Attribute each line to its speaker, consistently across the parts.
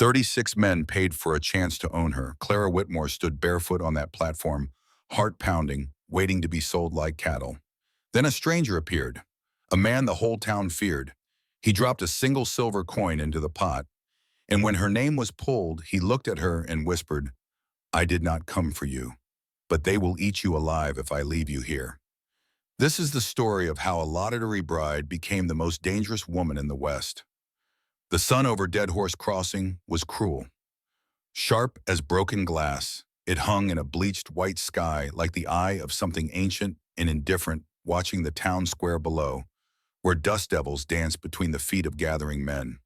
Speaker 1: 36 men paid for a chance to own her. Clara Whitmore stood barefoot on that platform, heart pounding, waiting to be sold like cattle. Then a stranger appeared, a man the whole town feared. He dropped a single silver coin into the pot, and when her name was pulled, he looked at her and whispered, "I did not come for you, but they will eat you alive if I leave you here." This is the story of how a lottery bride became the most dangerous woman in the West. The sun over Dead Horse Crossing was cruel. Sharp as broken glass, it hung in a bleached white sky like the eye of something ancient and indifferent watching the town square below, where dust devils danced between the feet of gathering men.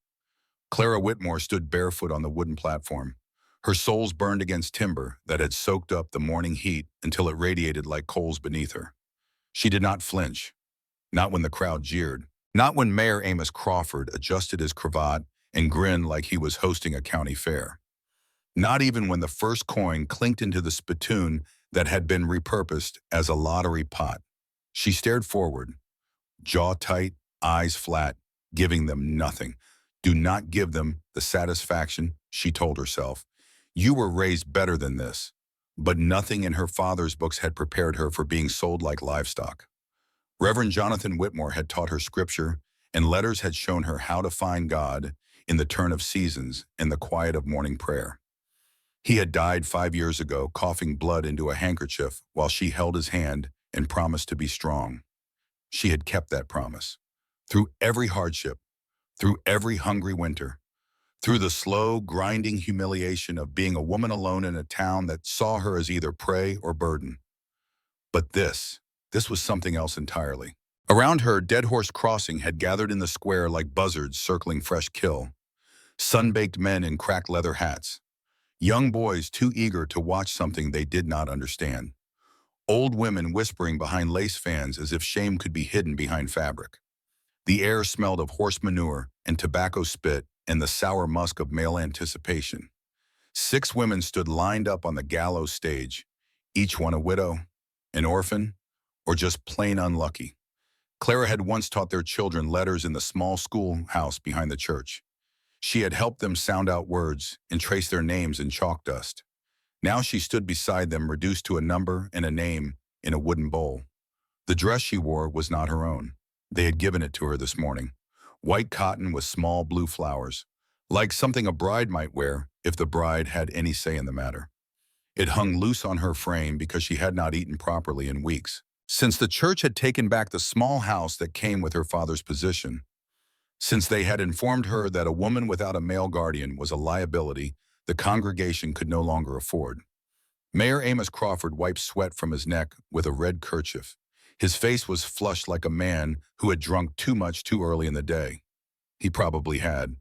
Speaker 1: Clara Whitmore stood barefoot on the wooden platform. Her soles burned against timber that had soaked up the morning heat until it radiated like coals beneath her. She did not flinch, not when the crowd jeered, not when Mayor Amos Crawford adjusted his cravat and grinned like he was hosting a county fair. Not even when the first coin clinked into the spittoon that had been repurposed as a lottery pot. She stared forward, jaw tight, eyes flat, giving them nothing. Do not give them the satisfaction, she told herself. You were raised better than this. But nothing in her father's books had prepared her for being sold like livestock. Reverend Jonathan Whitmore had taught her scripture, and letters had shown her how to find God in the turn of seasons and the quiet of morning prayer. He had died 5 years ago, coughing blood into a handkerchief while she held his hand and promised to be strong. She had kept that promise. Through every hardship, through every hungry winter, through the slow, grinding humiliation of being a woman alone in a town that saw her as either prey or burden. But this was something else entirely. Around her, Dead Horse Crossing had gathered in the square like buzzards circling fresh kill. Sun-baked men in cracked leather hats. Young boys too eager to watch something they did not understand. Old women whispering behind lace fans as if shame could be hidden behind fabric. The air smelled of horse manure and tobacco spit and the sour musk of male anticipation. 6 women stood lined up on the gallows stage, each one a widow, an orphan, or just plain unlucky. Clara had once taught their children letters in the small schoolhouse behind the church. She had helped them sound out words and trace their names in chalk dust. Now she stood beside them, reduced to a number and a name in a wooden bowl. The dress she wore was not her own. They had given it to her this morning. White cotton with small blue flowers, like something a bride might wear if the bride had any say in the matter. It hung loose on her frame because she had not eaten properly in weeks, since the church had taken back the small house that came with her father's position. Since they had informed her that a woman without a male guardian was a liability the congregation could no longer afford. Mayor Amos Crawford wiped sweat from his neck with a red kerchief. His face was flushed like a man who had drunk too much too early in the day. He probably had.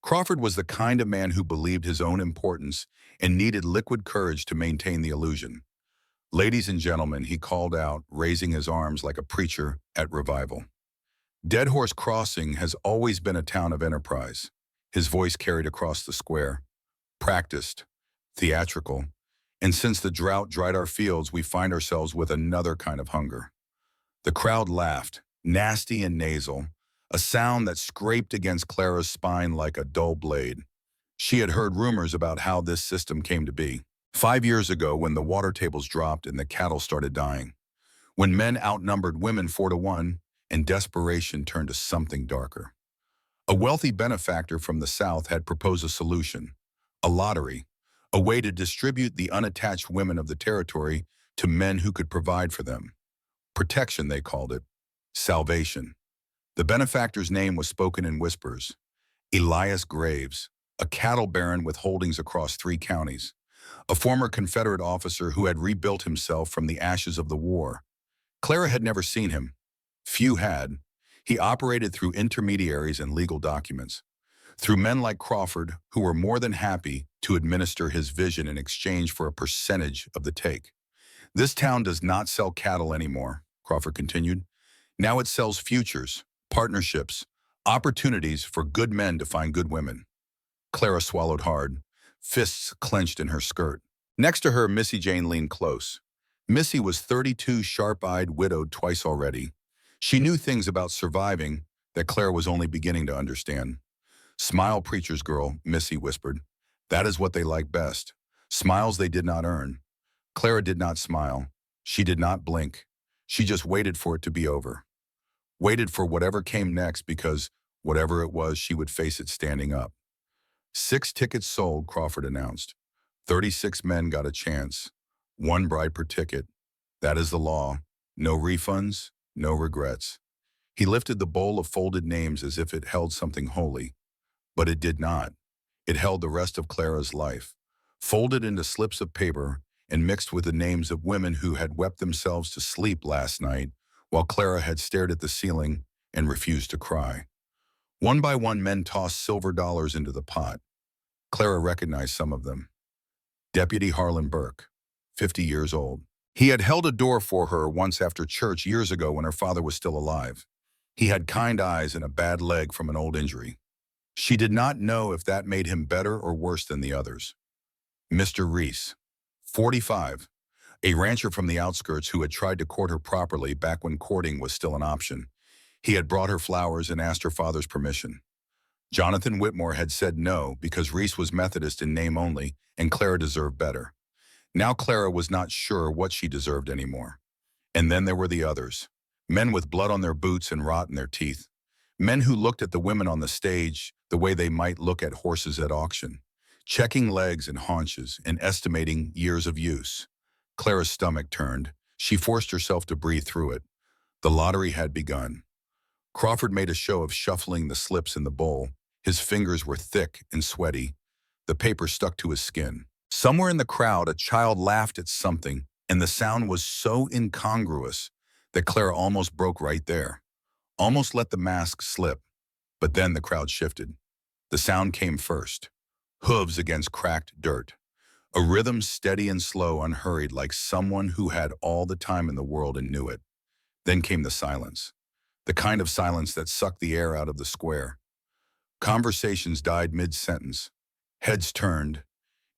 Speaker 1: Crawford was the kind of man who believed his own importance and needed liquid courage to maintain the illusion. Ladies and gentlemen, he called out, raising his arms like a preacher at revival. Dead Horse Crossing has always been a town of enterprise. His voice carried across the square. Practiced, theatrical, and since the drought dried our fields, we find ourselves with another kind of hunger. The crowd laughed, nasty and nasal, a sound that scraped against Clara's spine like a dull blade. She had heard rumors about how this system came to be. 5 years ago, when the water tables dropped and the cattle started dying. When men outnumbered women 4-1 and desperation turned to something darker. A wealthy benefactor from the South had proposed a solution, a lottery, a way to distribute the unattached women of the territory to men who could provide for them. Protection, they called it. Salvation. The benefactor's name was spoken in whispers. Elias Graves, a cattle baron with holdings across 3 counties. A former Confederate officer who had rebuilt himself from the ashes of the war. Clara had never seen him. Few had. He operated through intermediaries and legal documents. Through men like Crawford, who were more than happy to administer his vision in exchange for a percentage of the take. This town does not sell cattle anymore, Crawford continued. Now it sells futures, partnerships, opportunities for good men to find good women. Clara swallowed hard, fists clenched in her skirt. Next to her, Missy Jane leaned close. Missy was 32, sharp-eyed, widowed twice already. She knew things about surviving that Clara was only beginning to understand. Smile, preacher's girl, Missy whispered. That is what they like best. Smiles they did not earn. Clara did not smile. She did not blink. She just waited for it to be over. Waited for whatever came next because whatever it was, she would face it standing up. 6 tickets sold, Crawford announced. 36 men got a chance. 1 bride per ticket. That is the law. No refunds, no regrets. He lifted the bowl of folded names as if it held something holy. But it did not. It held the rest of Clara's life, folded into slips of paper and mixed with the names of women who had wept themselves to sleep last night while Clara had stared at the ceiling and refused to cry. One by one, men tossed silver dollars into the pot. Clara recognized some of them. Deputy Harlan Burke, 50 years old. He had held a door for her once after church years ago when her father was still alive. He had kind eyes and a bad leg from an old injury. She did not know if that made him better or worse than the others. Mr. Reese, 45, a rancher from the outskirts who had tried to court her properly back when courting was still an option. He had brought her flowers and asked her father's permission. Jonathan Whitmore had said no because Reese was Methodist in name only and Clara deserved better. Now Clara was not sure what she deserved anymore. And then there were the others, men with blood on their boots and rot in their teeth. Men who looked at the women on the stage the way they might look at horses at auction, checking legs and haunches and estimating years of use. Clara's stomach turned. She forced herself to breathe through it. The lottery had begun. Crawford made a show of shuffling the slips in the bowl. His fingers were thick and sweaty. The paper stuck to his skin. Somewhere in the crowd, a child laughed at something, and the sound was so incongruous that Clara almost broke right there. Almost let the mask slip. But then the crowd shifted. The sound came first. Hooves against cracked dirt. A rhythm steady and slow, unhurried, like someone who had all the time in the world and knew it. Then came the silence. The kind of silence that sucked the air out of the square. Conversations died mid-sentence. Heads turned.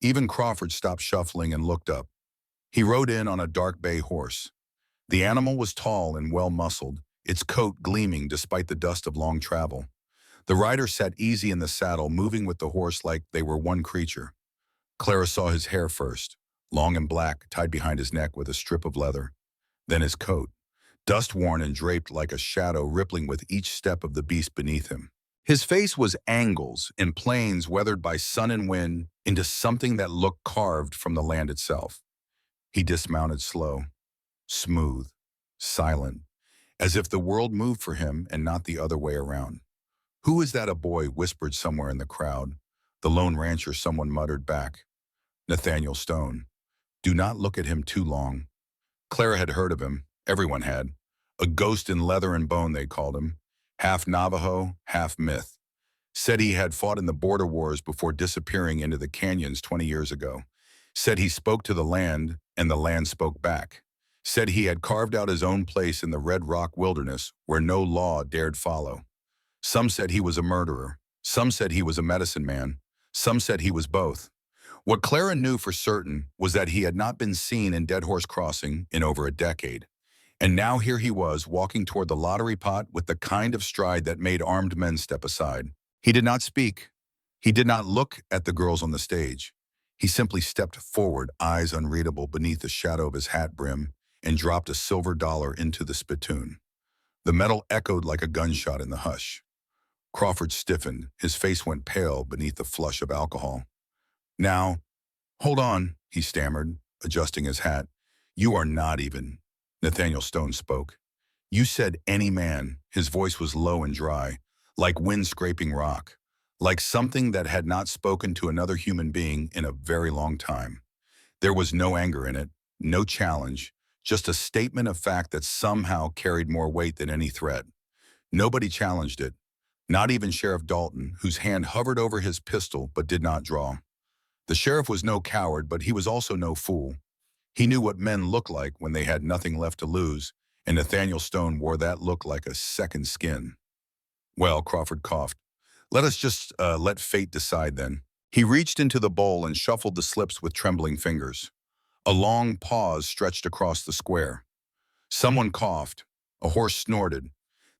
Speaker 1: Even Crawford stopped shuffling and looked up. He rode in on a dark bay horse. The animal was tall and well-muscled, its coat gleaming despite the dust of long travel. The rider sat easy in the saddle, moving with the horse like they were one creature. Clara saw his hair first, long and black, tied behind his neck with a strip of leather. Then his coat, dust-worn and draped like a shadow rippling with each step of the beast beneath him. His face was angles and planes weathered by sun and wind into something that looked carved from the land itself. He dismounted slow, smooth, silent, as if the world moved for him and not the other way around. "Who is that a boy?" whispered somewhere in the crowd. The lone rancher, someone muttered back. Nathaniel Stone. Do not look at him too long. Clara had heard of him. Everyone had. A ghost in leather and bone, they called him. Half Navajo, half myth. Said he had fought in the border wars before disappearing into the canyons 20 years ago. Said he spoke to the land, and the land spoke back. Said he had carved out his own place in the Red Rock wilderness where no law dared follow. Some said he was a murderer. Some said he was a medicine man. Some said he was both. What Clara knew for certain was that he had not been seen in Dead Horse Crossing in over a decade. And now here he was, walking toward the lottery pot with the kind of stride that made armed men step aside. He did not speak. He did not look at the girls on the stage. He simply stepped forward, eyes unreadable beneath the shadow of his hat brim, and dropped a silver dollar into the spittoon. The metal echoed like a gunshot in the hush. Crawford stiffened. His face went pale beneath the flush of alcohol. "Now, hold on," he stammered, adjusting his hat. "You are not even." Nathaniel Stone spoke. "You said any man." His voice was low and dry, like wind scraping rock, like something that had not spoken to another human being in a very long time. There was no anger in it, no challenge, just a statement of fact that somehow carried more weight than any threat. Nobody challenged it, not even Sheriff Dalton, whose hand hovered over his pistol but did not draw. The sheriff was no coward, but he was also no fool. He knew what men looked like when they had nothing left to lose, and Nathaniel Stone wore that look like a second skin. "Well," Crawford coughed, "let us just let fate decide then." He reached into the bowl and shuffled the slips with trembling fingers. A long pause stretched across the square. Someone coughed. A horse snorted.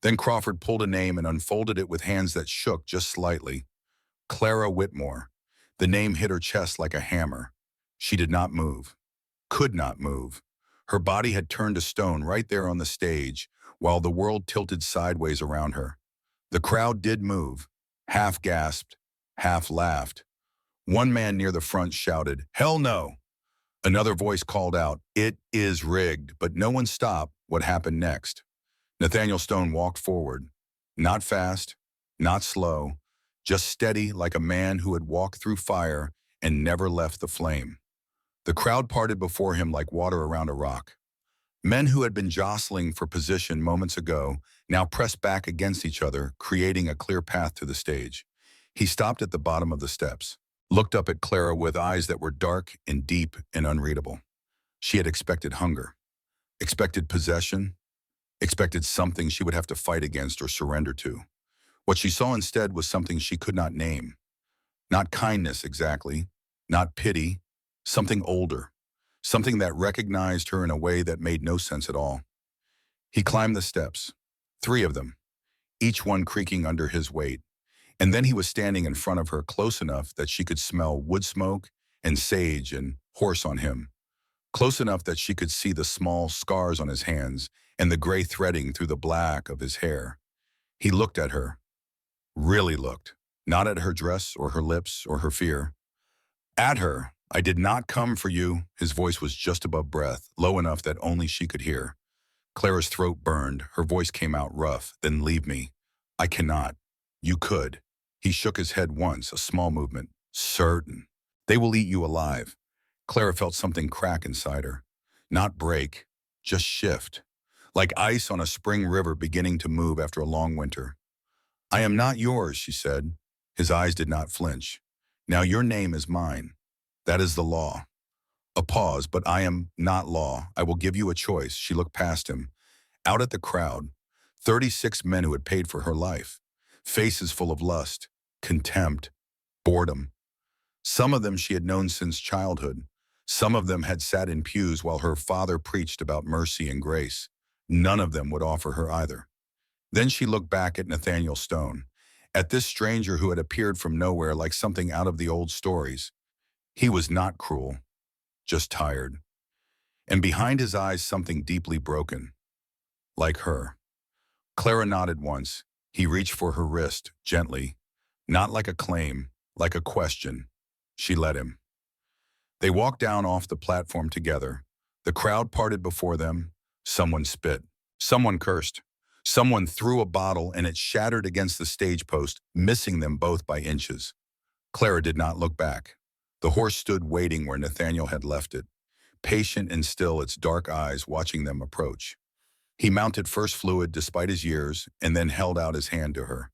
Speaker 1: Then Crawford pulled a name and unfolded it with hands that shook just slightly. Clara Whitmore. The name hit her chest like a hammer. She did not move, could not move. Her body had turned to stone right there on the stage, while the world tilted sideways around her. The crowd did move, half gasped, half laughed. One man near the front shouted, "Hell no!" Another voice called out, "It is rigged," but no one stopped what happened next. Nathaniel Stone walked forward, not fast, not slow, just steady like a man who had walked through fire and never left the flame. The crowd parted before him like water around a rock. Men who had been jostling for position moments ago now pressed back against each other, creating a clear path to the stage. He stopped at the bottom of the steps, looked up at Clara with eyes that were dark and deep and unreadable. She had expected hunger, expected possession, expected something she would have to fight against or surrender to. What she saw instead was something she could not name. Not kindness exactly, not pity, something older, something that recognized her in a way that made no sense at all. He climbed the steps, 3 of them, each one creaking under his weight, and then he was standing in front of her close enough that she could smell wood smoke and sage and horse on him, close enough that she could see the small scars on his hands and the gray threading through the black of his hair. He looked at her, really looked, not at her dress or her lips or her fear. At her. "I did not come for you." His voice was just above breath, low enough that only she could hear. Clara's throat burned. Her voice came out rough. "Then leave me." "I cannot." "You could." He shook his head once, a small movement. "Certain. They will eat you alive." Clara felt something crack inside her. Not break, just shift. Like ice on a spring river beginning to move after a long winter. "I am not yours," she said. His eyes did not flinch. "Now your name is mine. That is the law." A pause, "But I am not law. I will give you a choice." She looked past him, out at the crowd. 36 men who had paid for her life. Faces full of lust, contempt, boredom. Some of them she had known since childhood. Some of them had sat in pews while her father preached about mercy and grace. None of them would offer her either. Then she looked back at Nathaniel Stone, at this stranger who had appeared from nowhere like something out of the old stories. He was not cruel, just tired. And behind his eyes something deeply broken, like her. Clara nodded once. He reached for her wrist, gently, not like a claim, like a question. She let him. They walked down off the platform together. The crowd parted before them. Someone spit. Someone cursed. Someone threw a bottle and it shattered against the stage post, missing them both by inches. Clara did not look back. The horse stood waiting where Nathaniel had left it, patient and still, its dark eyes watching them approach. He mounted first fluid despite his years and then held out his hand to her.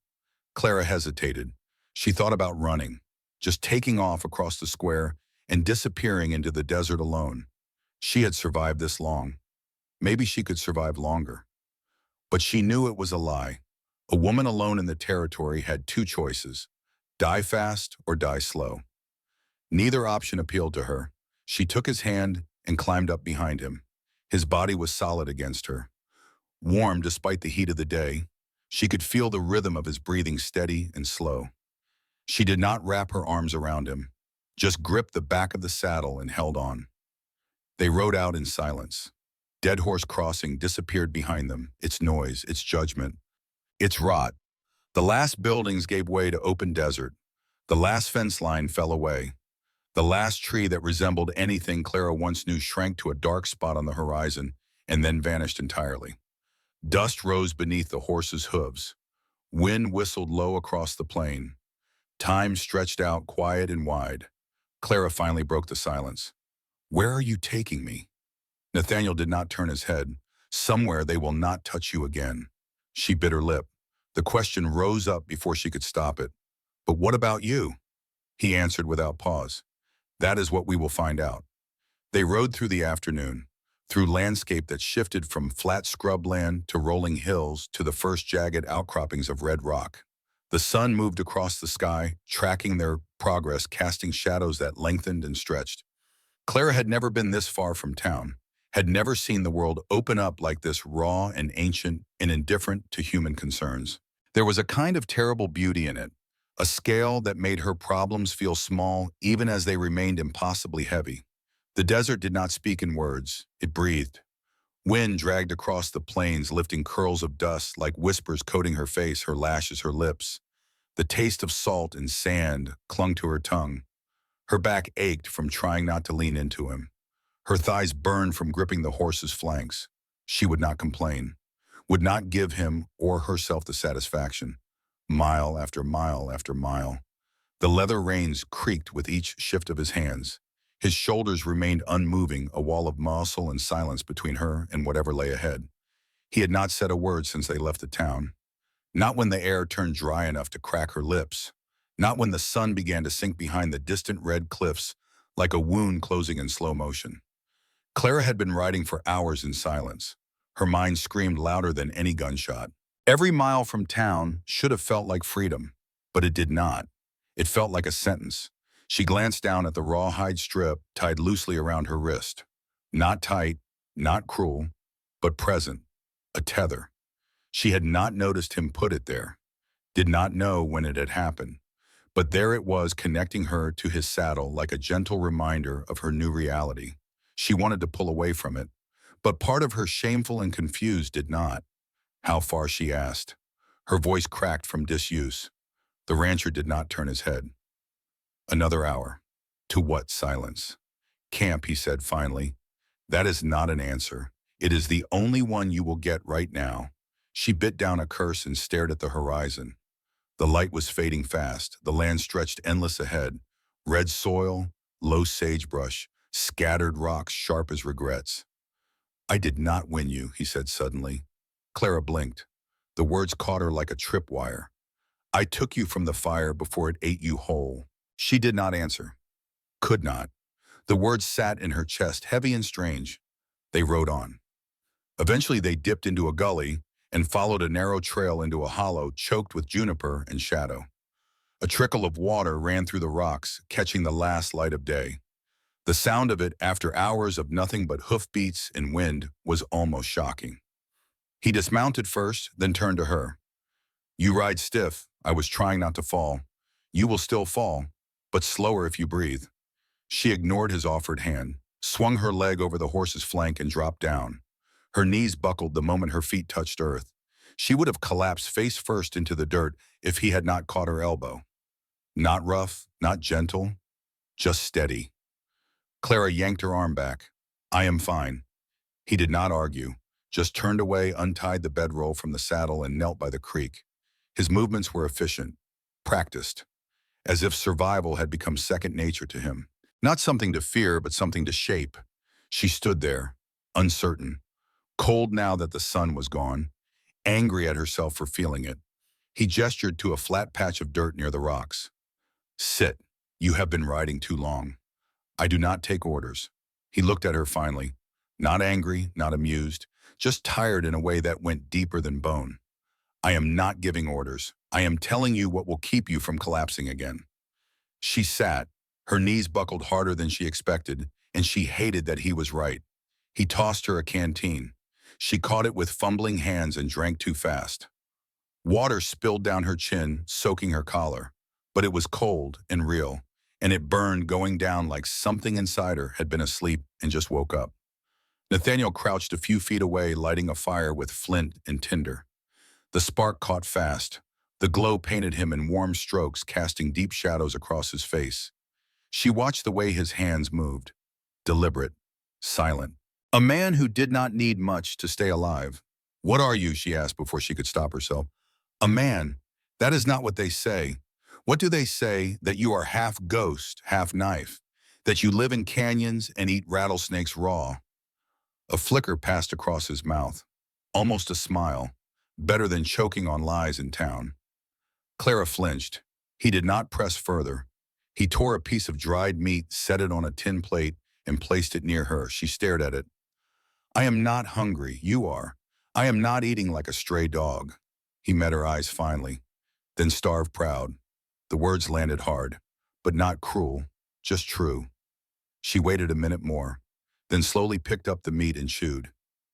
Speaker 1: Clara hesitated. She thought about running, just taking off across the square and disappearing into the desert alone. She had survived this long. Maybe she could survive longer. But she knew it was a lie. A woman alone in the territory had 2 choices: die fast or die slow. Neither option appealed to her. She took his hand and climbed up behind him. His body was solid against her, warm despite the heat of the day. She could feel the rhythm of his breathing, steady and slow. She did not wrap her arms around him, just gripped the back of the saddle and held on. They rode out in silence. Dead Horse Crossing disappeared behind them, its noise, its judgment, its rot. The last buildings gave way to open desert. The last fence line fell away. The last tree that resembled anything Clara once knew shrank to a dark spot on the horizon and then vanished entirely. Dust rose beneath the horse's hooves. Wind whistled low across the plain. Time stretched out quiet and wide. Clara finally broke the silence. "Where are you taking me?" Nathaniel did not turn his head. "Somewhere they will not touch you again." She bit her lip. The question rose up before she could stop it. "But what about you?" He answered without pause. "That is what we will find out." They rode through the afternoon, through landscape that shifted from flat scrubland to rolling hills to the first jagged outcroppings of red rock. The sun moved across the sky, tracking their progress, casting shadows that lengthened and stretched. Clara had never been this far from town, had never seen the world open up like this, raw and ancient and indifferent to human concerns. There was a kind of terrible beauty in it, a scale that made her problems feel small even as they remained impossibly heavy. The desert did not speak in words, it breathed. Wind dragged across the plains, lifting curls of dust like whispers coating her face, her lashes, her lips. The taste of salt and sand clung to her tongue. Her back ached from trying not to lean into him. Her thighs burned from gripping the horse's flanks. She would not complain, would not give him or herself the satisfaction. Mile after mile after mile. The leather reins creaked with each shift of his hands. His shoulders remained unmoving, a wall of muscle and silence between her and whatever lay ahead. He had not said a word since they left the town. Not when the air turned dry enough to crack her lips. Not when the sun began to sink behind the distant red cliffs like a wound closing in slow motion. Clara had been riding for hours in silence. Her mind screamed louder than any gunshot. Every mile from town should have felt like freedom, but it did not. It felt like a sentence. She glanced down at the rawhide strip tied loosely around her wrist. Not tight, not cruel, but present, a tether. She had not noticed him put it there, did not know when it had happened. But there it was, connecting her to his saddle like a gentle reminder of her new reality. She wanted to pull away from it, but part of her, shameful and confused, did not. How far, she asked. Her voice cracked from disuse. The rancher did not turn his head. Another hour. To what silence? Camp, he said finally. That is not an answer. It is the only one you will get right now. She bit down a curse and stared at the horizon. The light was fading fast. The land stretched endless ahead. Red soil, low sagebrush, scattered rocks sharp as regrets. I did not win you, he said suddenly. Clara blinked. The words caught her like a tripwire. I took you from the fire before it ate you whole. She did not answer. Could not. The words sat in her chest, heavy and strange. They rode on. Eventually they dipped into a gully and followed a narrow trail into a hollow choked with juniper and shadow. A trickle of water ran through the rocks, catching the last light of day. The sound of it, after hours of nothing but hoofbeats and wind, was almost shocking. He dismounted first, then turned to her. You ride stiff. I was trying not to fall. You will still fall, but slower if you breathe. She ignored his offered hand, swung her leg over the horse's flank and dropped down. Her knees buckled the moment her feet touched earth. She would have collapsed face first into the dirt if he had not caught her elbow. Not rough, not gentle, just steady. Clara yanked her arm back. I am fine. He did not argue, just turned away, untied the bedroll from the saddle and knelt by the creek. His movements were efficient, practiced, as if survival had become second nature to him. Not something to fear, but something to shape. She stood there, uncertain, cold now that the sun was gone, angry at herself for feeling it. He gestured to a flat patch of dirt near the rocks. Sit. You have been riding too long. I do not take orders. He looked at her finally, not angry, not amused, just tired in a way that went deeper than bone. I am not giving orders. I am telling you what will keep you from collapsing again. She sat, her knees buckled harder than she expected, and she hated that he was right. He tossed her a canteen. She caught it with fumbling hands and drank too fast. Water spilled down her chin, soaking her collar, but it was cold and real, and it burned, going down like something inside her had been asleep and just woke up. Nathaniel crouched a few feet away, lighting a fire with flint and tinder. The spark caught fast. The glow painted him in warm strokes, casting deep shadows across his face. She watched the way his hands moved, deliberate, silent. A man who did not need much to stay alive. What are you? She asked before she could stop herself. A man. That is not what they say. What do they say? That you are half ghost, half knife, that you live in canyons and eat rattlesnakes raw. A flicker passed across his mouth, almost a smile, better than choking on lies in town. Clara flinched. He did not press further. He tore a piece of dried meat, set it on a tin plate, and placed it near her. She stared at it. I am not hungry. You are. I am not eating like a stray dog. He met her eyes finally, then starved proud. The words landed hard, but not cruel, just true. She waited a minute more, then slowly picked up the meat and chewed.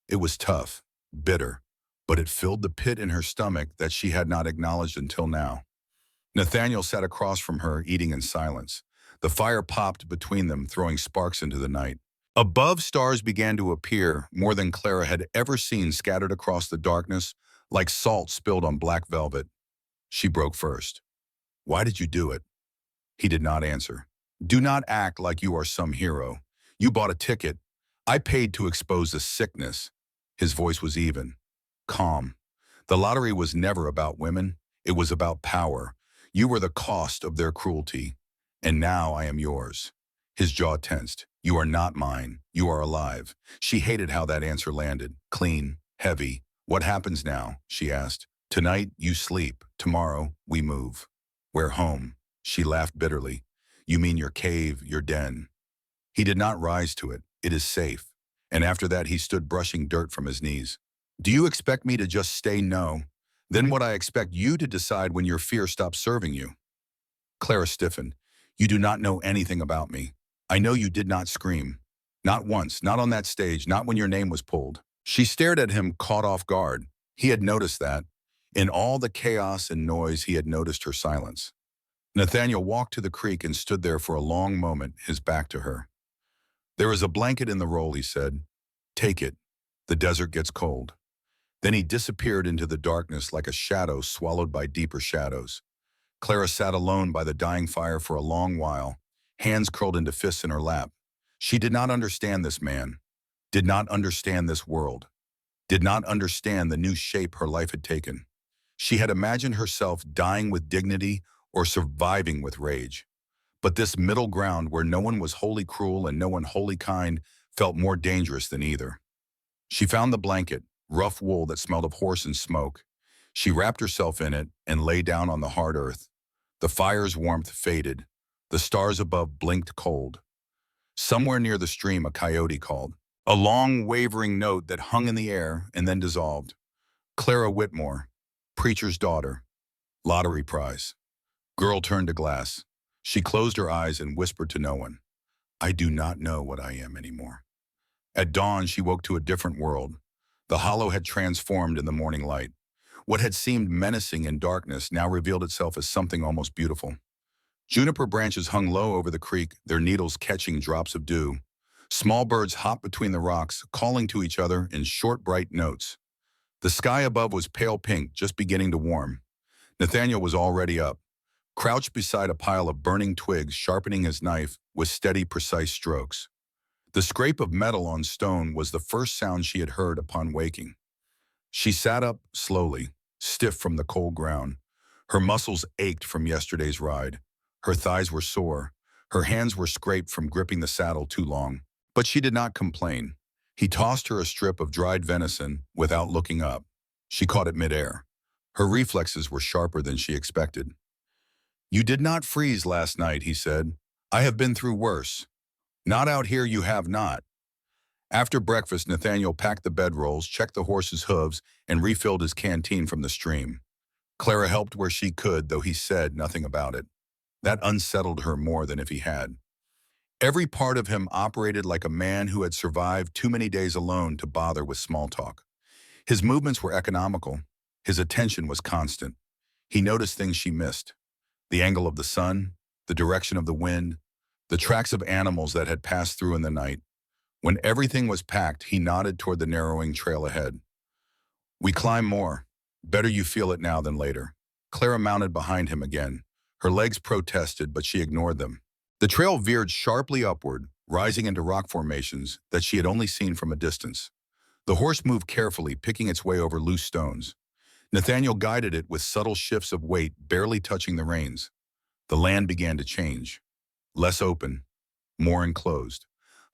Speaker 1: It was tough, bitter, but it filled the pit in her stomach that she had not acknowledged until now. Nathaniel sat across from her, eating in silence. The fire popped between them, throwing sparks into the night. Above, stars began to appear, more than Clara had ever seen, scattered across the darkness, like salt spilled on black velvet. She broke first. "Why did you do it?" He did not answer. "Do not act like you are some hero. You bought a ticket. I paid to expose the sickness." His voice was even, calm. "The lottery was never about women. It was about power. You were the cost of their cruelty. And now I am yours." His jaw tensed. "You are not mine. You are alive." She hated how that answer landed. Clean, heavy. "What happens now?" she asked. "Tonight, you sleep. Tomorrow, we move." "We're home." She laughed bitterly. "You mean your cave, your den?" He did not rise to it. "It is safe." And after that, he stood brushing dirt from his knees. "Do you expect me to just stay no? Then what I expect you to decide when your fear stops serving you." Clara stiffened. "You do not know anything about me. I know you did not scream. Not once, not on that stage, not when your name was pulled." She stared at him, caught off guard. He had noticed that. In all the chaos and noise, he had noticed her silence. Nathaniel walked to the creek and stood there for a long moment, his back to her. "There is a blanket in the roll," he said. "Take it. The desert gets cold." Then he disappeared into the darkness like a shadow swallowed by deeper shadows. Clara sat alone by the dying fire for a long while, hands curled into fists in her lap. She did not understand this man, did not understand this world, did not understand the new shape her life had taken. She had imagined herself dying with dignity or surviving with rage. But this middle ground where no one was wholly cruel and no one wholly kind felt more dangerous than either. She found the blanket, rough wool that smelled of horse and smoke. She wrapped herself in it and lay down on the hard earth. The fire's warmth faded. The stars above blinked cold. Somewhere near the stream, a coyote called. A long, wavering note that hung in the air and then dissolved. Clara Whitmore, preacher's daughter, lottery prize. Girl turned to glass. She closed her eyes and whispered to no one, "I do not know what I am anymore." At dawn, she woke to a different world. The hollow had transformed in the morning light. What had seemed menacing in darkness now revealed itself as something almost beautiful. Juniper branches hung low over the creek, their needles catching drops of dew. Small birds hopped between the rocks, calling to each other in short, bright notes. The sky above was pale pink, just beginning to warm. Nathaniel was already up, crouched beside a pile of burning twigs, sharpening his knife with steady, precise strokes. The scrape of metal on stone was the first sound she had heard upon waking. She sat up slowly, stiff from the cold ground. Her muscles ached from yesterday's ride. Her thighs were sore. Her hands were scraped from gripping the saddle too long. But she did not complain. He tossed her a strip of dried venison without looking up. She caught it midair. Her reflexes were sharper than she expected. "You did not freeze last night," he said. "I have been through worse." "Not out here, you have not." After breakfast, Nathaniel packed the bedrolls, checked the horse's hooves, and refilled his canteen from the stream. Clara helped where she could, though he said nothing about it. That unsettled her more than if he had. Every part of him operated like a man who had survived too many days alone to bother with small talk. His movements were economical. His attention was constant. He noticed things she missed. The angle of the sun, the direction of the wind, the tracks of animals that had passed through in the night. When everything was packed, he nodded toward the narrowing trail ahead. "We climb more. Better you feel it now than later." Clara mounted behind him again. Her legs protested, but she ignored them. The trail veered sharply upward, rising into rock formations that she had only seen from a distance. The horse moved carefully, picking its way over loose stones. Nathaniel guided it with subtle shifts of weight, barely touching the reins. The land began to change. Less open, more enclosed.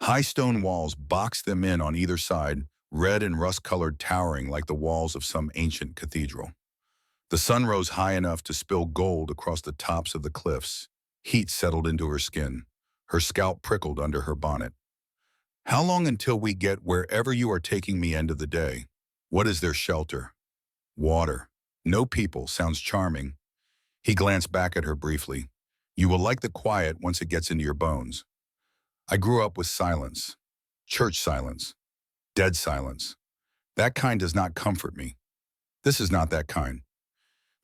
Speaker 1: High stone walls boxed them in on either side, red and rust-colored, towering like the walls of some ancient cathedral. The sun rose high enough to spill gold across the tops of the cliffs. Heat settled into her skin. Her scalp prickled under her bonnet. "How long until we get wherever you are taking me end of the day? What is their shelter?" "Water. No people. Sounds charming." He glanced back at her briefly. "You will like the quiet once it gets into your bones." "I grew up with silence. Church silence. Dead silence. That kind does not comfort me. This is not that kind."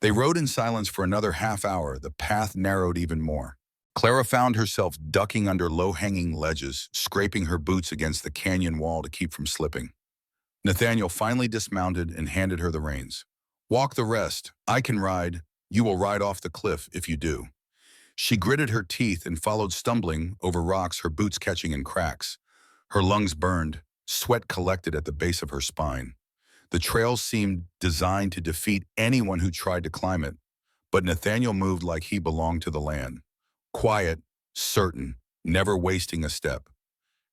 Speaker 1: They rode in silence for another half hour. The path narrowed even more. Clara found herself ducking under low-hanging ledges, scraping her boots against the canyon wall to keep from slipping. Nathaniel finally dismounted and handed her the reins. "Walk the rest. I can ride. You will ride off the cliff if you do." She gritted her teeth and followed, stumbling over rocks, her boots catching in cracks. Her lungs burned, sweat collected at the base of her spine. The trail seemed designed to defeat anyone who tried to climb it, but Nathaniel moved like he belonged to the land. Quiet, certain, never wasting a step.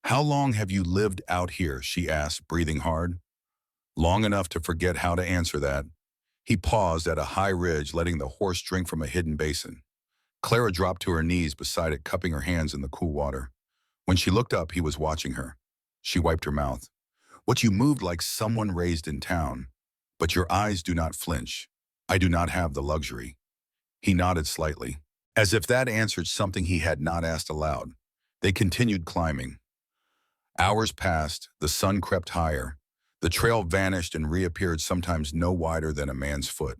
Speaker 1: "How long have you lived out here?" she asked, breathing hard. Long enough to forget how to answer that. He paused at a high ridge, letting the horse drink from a hidden basin. Clara dropped to her knees beside it, cupping her hands in the cool water. When she looked up, he was watching her. She wiped her mouth. "What, you moved like someone raised in town, but your eyes do not flinch. I do not have the luxury." He nodded slightly, as if that answered something he had not asked aloud. They continued climbing. Hours passed, the sun crept higher. The trail vanished and reappeared, sometimes no wider than a man's foot.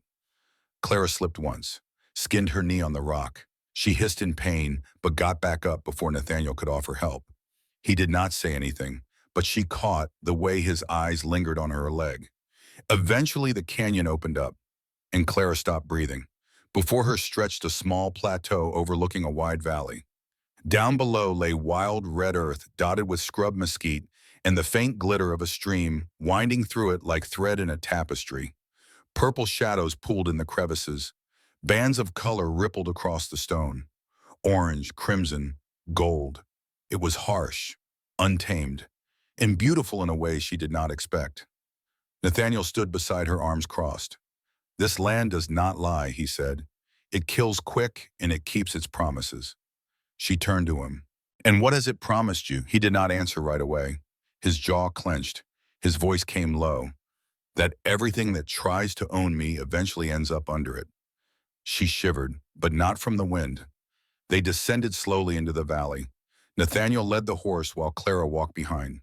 Speaker 1: Clara slipped once, skinned her knee on the rock. She hissed in pain, but got back up before Nathaniel could offer help. He did not say anything, but she caught the way his eyes lingered on her leg. Eventually, the canyon opened up, and Clara stopped breathing. Before her stretched a small plateau overlooking a wide valley. Down below lay wild red earth dotted with scrub mesquite and the faint glitter of a stream winding through it like thread in a tapestry. Purple shadows pooled in the crevices. Bands of color rippled across the stone. Orange, crimson, gold. It was harsh, untamed, and beautiful in a way she did not expect. Nathaniel stood beside her, arms crossed. "This land does not lie," he said. "It kills quick and it keeps its promises." She turned to him. "And what has it promised you?" He did not answer right away. His jaw clenched. His voice came low. "That everything that tries to own me eventually ends up under it." She shivered, but not from the wind. They descended slowly into the valley. Nathaniel led the horse while Clara walked behind.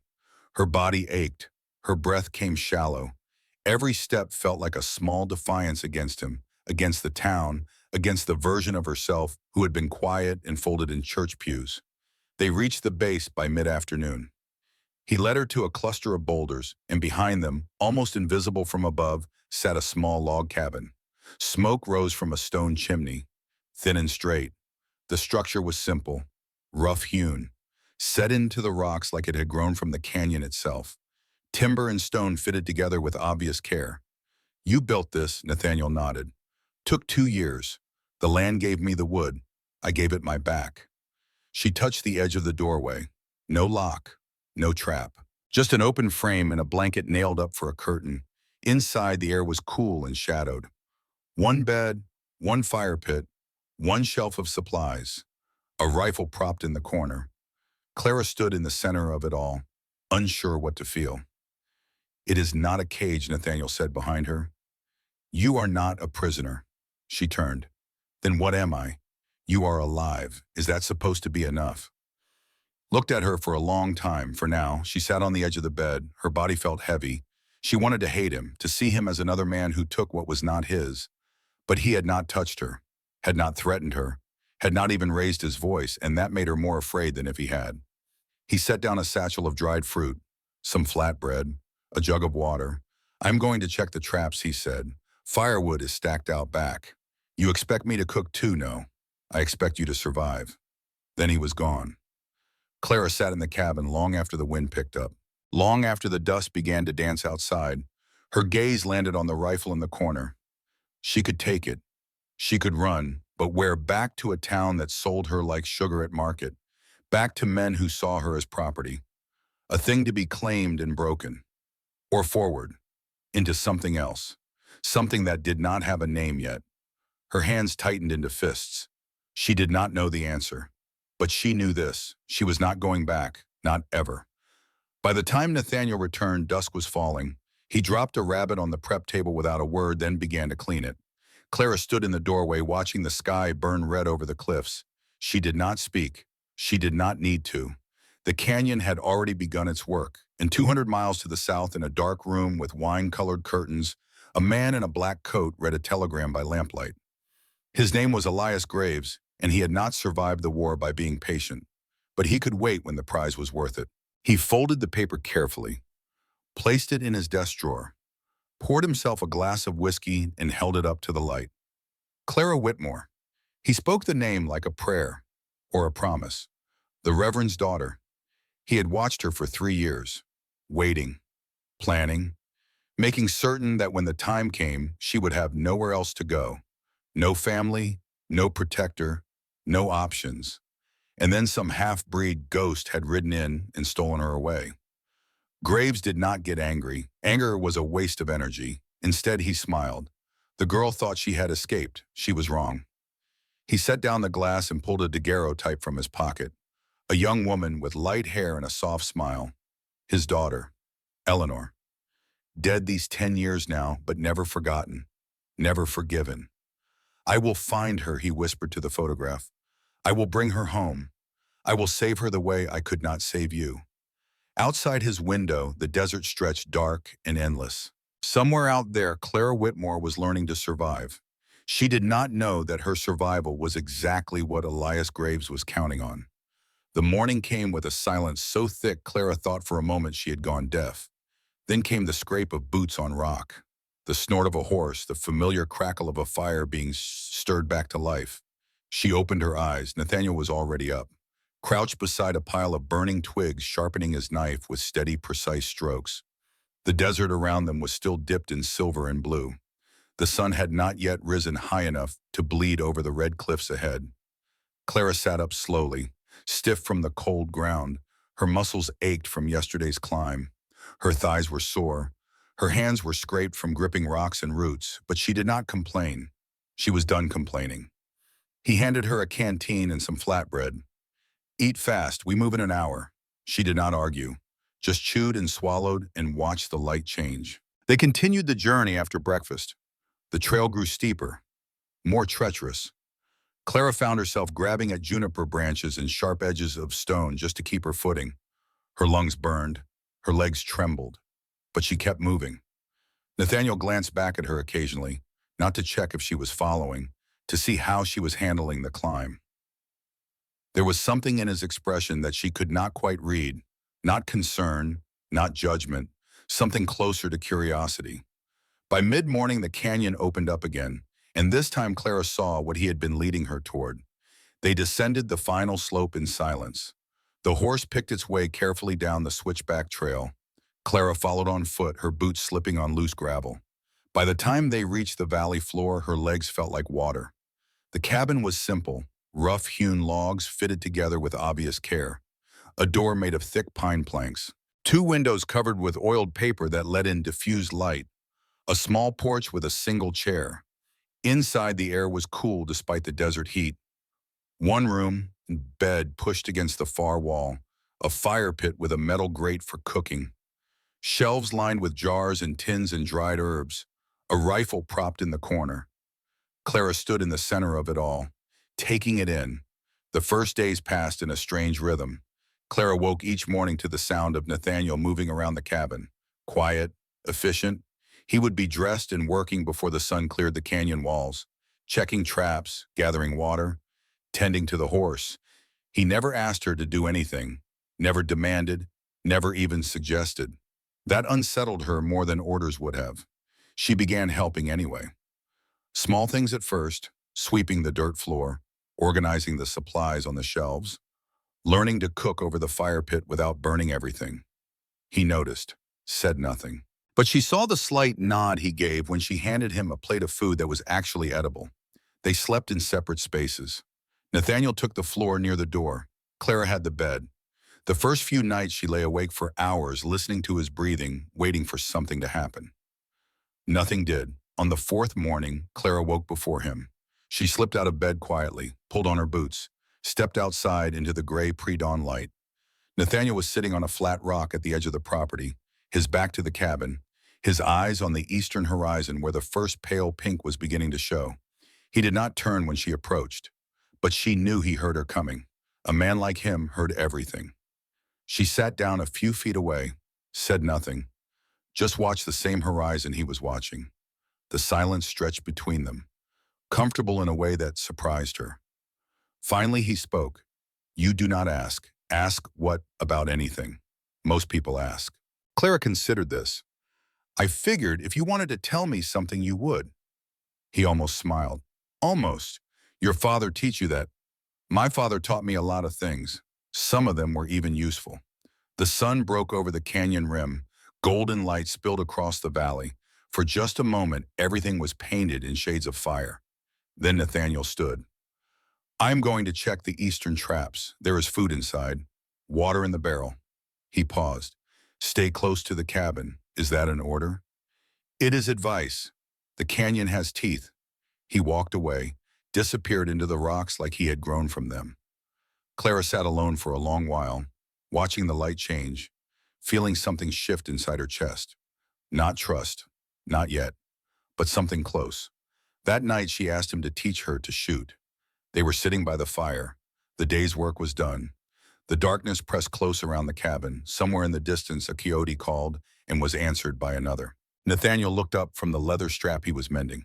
Speaker 1: Her body ached. Her breath came shallow. Every step felt like a small defiance against him, against the town, against the version of herself who had been quiet and folded in church pews. They reached the base by mid-afternoon. He led her to a cluster of boulders, and behind them, almost invisible from above, sat a small log cabin. Smoke rose from a stone chimney, thin and straight. The structure was simple, rough-hewn, set into the rocks like it had grown from the canyon itself. Timber and stone fitted together with obvious care. "You built this," Nathaniel nodded. "Took 2 years. The land gave me the wood. I gave it my back." She touched the edge of the doorway. No lock, no trap. Just an open frame and a blanket nailed up for a curtain. Inside, the air was cool and shadowed. One bed, one fire pit, one shelf of supplies. A rifle propped in the corner. Clara stood in the center of it all, unsure what to feel. "It is not a cage," Nathaniel said behind her. "You are not a prisoner." She turned. "Then what am I?" "You are alive. Is that supposed to be enough?" Looked at her for a long time. For now, she sat on the edge of the bed. Her body felt heavy. She wanted to hate him, to see him as another man who took what was not his. But he had not touched her, had not threatened her, had not even raised his voice, and that made her more afraid than if he had. He set down a satchel of dried fruit, some flatbread, a jug of water. "I'm going to check the traps," he said. "Firewood is stacked out back. You expect me to cook too, no? I expect you to survive." Then he was gone. Clara sat in the cabin long after the wind picked up, long after the dust began to dance outside. Her gaze landed on the rifle in the corner. She could take it. She could run, but where? Back to a town that sold her like sugar at market. Back to men who saw her as property. A thing to be claimed and broken. Or forward, into something else. Something that did not have a name yet. Her hands tightened into fists. She did not know the answer. But she knew this. She was not going back. Not ever. By the time Nathaniel returned, dusk was falling. He dropped a rabbit on the prep table without a word, then began to clean it. Clara stood in the doorway, watching the sky burn red over the cliffs. She did not speak. She did not need to. The canyon had already begun its work, and 200 miles to the south, in a dark room with wine-colored curtains, A man in a black coat read a telegram by lamplight. His name was Elias Graves, and he had not survived the war by being patient. But he could wait when the prize was worth it. He folded the paper carefully, placed it in his desk drawer, poured himself a glass of whiskey, and held it up to the light. Clara Whitmore. He spoke the name like a prayer or a promise. The Reverend's daughter. He had watched her for 3 years, waiting, planning, making certain that when the time came, she would have nowhere else to go. No family, no protector, no options. And then some half-breed ghost had ridden in and stolen her away. Graves did not get angry. Anger was a waste of energy. Instead, he smiled. The girl thought she had escaped. She was wrong. He set down the glass and pulled a daguerreotype from his pocket. A young woman with light hair and a soft smile. His daughter, Eleanor. Dead these 10 years now, but never forgotten. Never forgiven. I will find her, he whispered to the photograph. I will bring her home. I will save her the way I could not save you. Outside his window, the desert stretched dark and endless. Somewhere out there, Clara Whitmore was learning to survive. She did not know that her survival was exactly what Elias Graves was counting on. The morning came with a silence so thick Clara thought for a moment she had gone deaf. Then came the scrape of boots on rock, the snort of a horse, the familiar crackle of a fire being stirred back to life. She opened her eyes. Nathaniel was already up, crouched beside a pile of burning twigs, sharpening his knife with steady, precise strokes. The desert around them was still dipped in silver and blue. The sun had not yet risen high enough to bleed over the red cliffs ahead. Clara sat up slowly, stiff from the cold ground. Her muscles ached from yesterday's climb. Her thighs were sore. Her hands were scraped from gripping rocks and roots, but she did not complain. She was done complaining. He handed her a canteen and some flatbread. Eat fast, we move in an hour. She did not argue, just chewed and swallowed and watched the light change. They continued the journey after breakfast. The trail grew steeper, more treacherous. Clara found herself grabbing at juniper branches and sharp edges of stone just to keep her footing. Her lungs burned, her legs trembled, but she kept moving. Nathaniel glanced back at her occasionally, not to check if she was following, to see how she was handling the climb. There was something in his expression that she could not quite read, not concern, not judgment, something closer to curiosity. By mid-morning, the canyon opened up again, and this time Clara saw what he had been leading her toward. They descended the final slope in silence. The horse picked its way carefully down the switchback trail. Clara followed on foot, her boots slipping on loose gravel. By the time they reached the valley floor, her legs felt like water. The cabin was simple, rough-hewn logs fitted together with obvious care. A door made of thick pine planks. 2 windows covered with oiled paper that let in diffused light. A small porch with a single chair. Inside, the air was cool despite the desert heat. One room, bed pushed against the far wall. A fire pit with a metal grate for cooking. Shelves lined with jars and tins and dried herbs. A rifle propped in the corner. Clara stood in the center of it all, taking it in. The first days passed in a strange rhythm. Clara woke each morning to the sound of Nathaniel moving around the cabin. Quiet, efficient. He would be dressed and working before the sun cleared the canyon walls, checking traps, gathering water, tending to the horse. He never asked her to do anything, never demanded, never even suggested. That unsettled her more than orders would have. She began helping anyway. Small things at first, sweeping the dirt floor, organizing the supplies on the shelves, learning to cook over the fire pit without burning everything. He noticed, said nothing. But she saw the slight nod he gave when she handed him a plate of food that was actually edible. They slept in separate spaces. Nathaniel took the floor near the door. Clara had the bed. The first few nights she lay awake for hours listening to his breathing, waiting for something to happen. Nothing did. On the 4th morning, Clara woke before him. She slipped out of bed quietly, pulled on her boots, stepped outside into the gray pre-dawn light. Nathaniel was sitting on a flat rock at the edge of the property, his back to the cabin, his eyes on the eastern horizon where the first pale pink was beginning to show. He did not turn when she approached, but she knew he heard her coming. A man like him heard everything. She sat down a few feet away, said nothing, just watched the same horizon he was watching. The silence stretched between them, comfortable in a way that surprised her. Finally, he spoke. You do not ask. Ask what about anything? Most people ask. Clara considered this. I figured if you wanted to tell me something, you would. He almost smiled. Almost. Your father teach you that. My father taught me a lot of things. Some of them were even useful. The sun broke over the canyon rim. Golden light spilled across the valley. For just a moment, everything was painted in shades of fire. Then Nathaniel stood. I'm going to check the eastern traps. There is food inside. Water in the barrel. He paused. Stay close to the cabin. Is that an order? It is advice. The canyon has teeth. He walked away, disappeared into the rocks like he had grown from them. Clara sat alone for a long while, watching the light change, feeling something shift inside her chest. Not trust, not yet, but something close. That night she asked him to teach her to shoot. They were sitting by the fire. The day's work was done. The darkness pressed close around the cabin. Somewhere in the distance, a coyote called and was answered by another. Nathaniel looked up from the leather strap he was mending.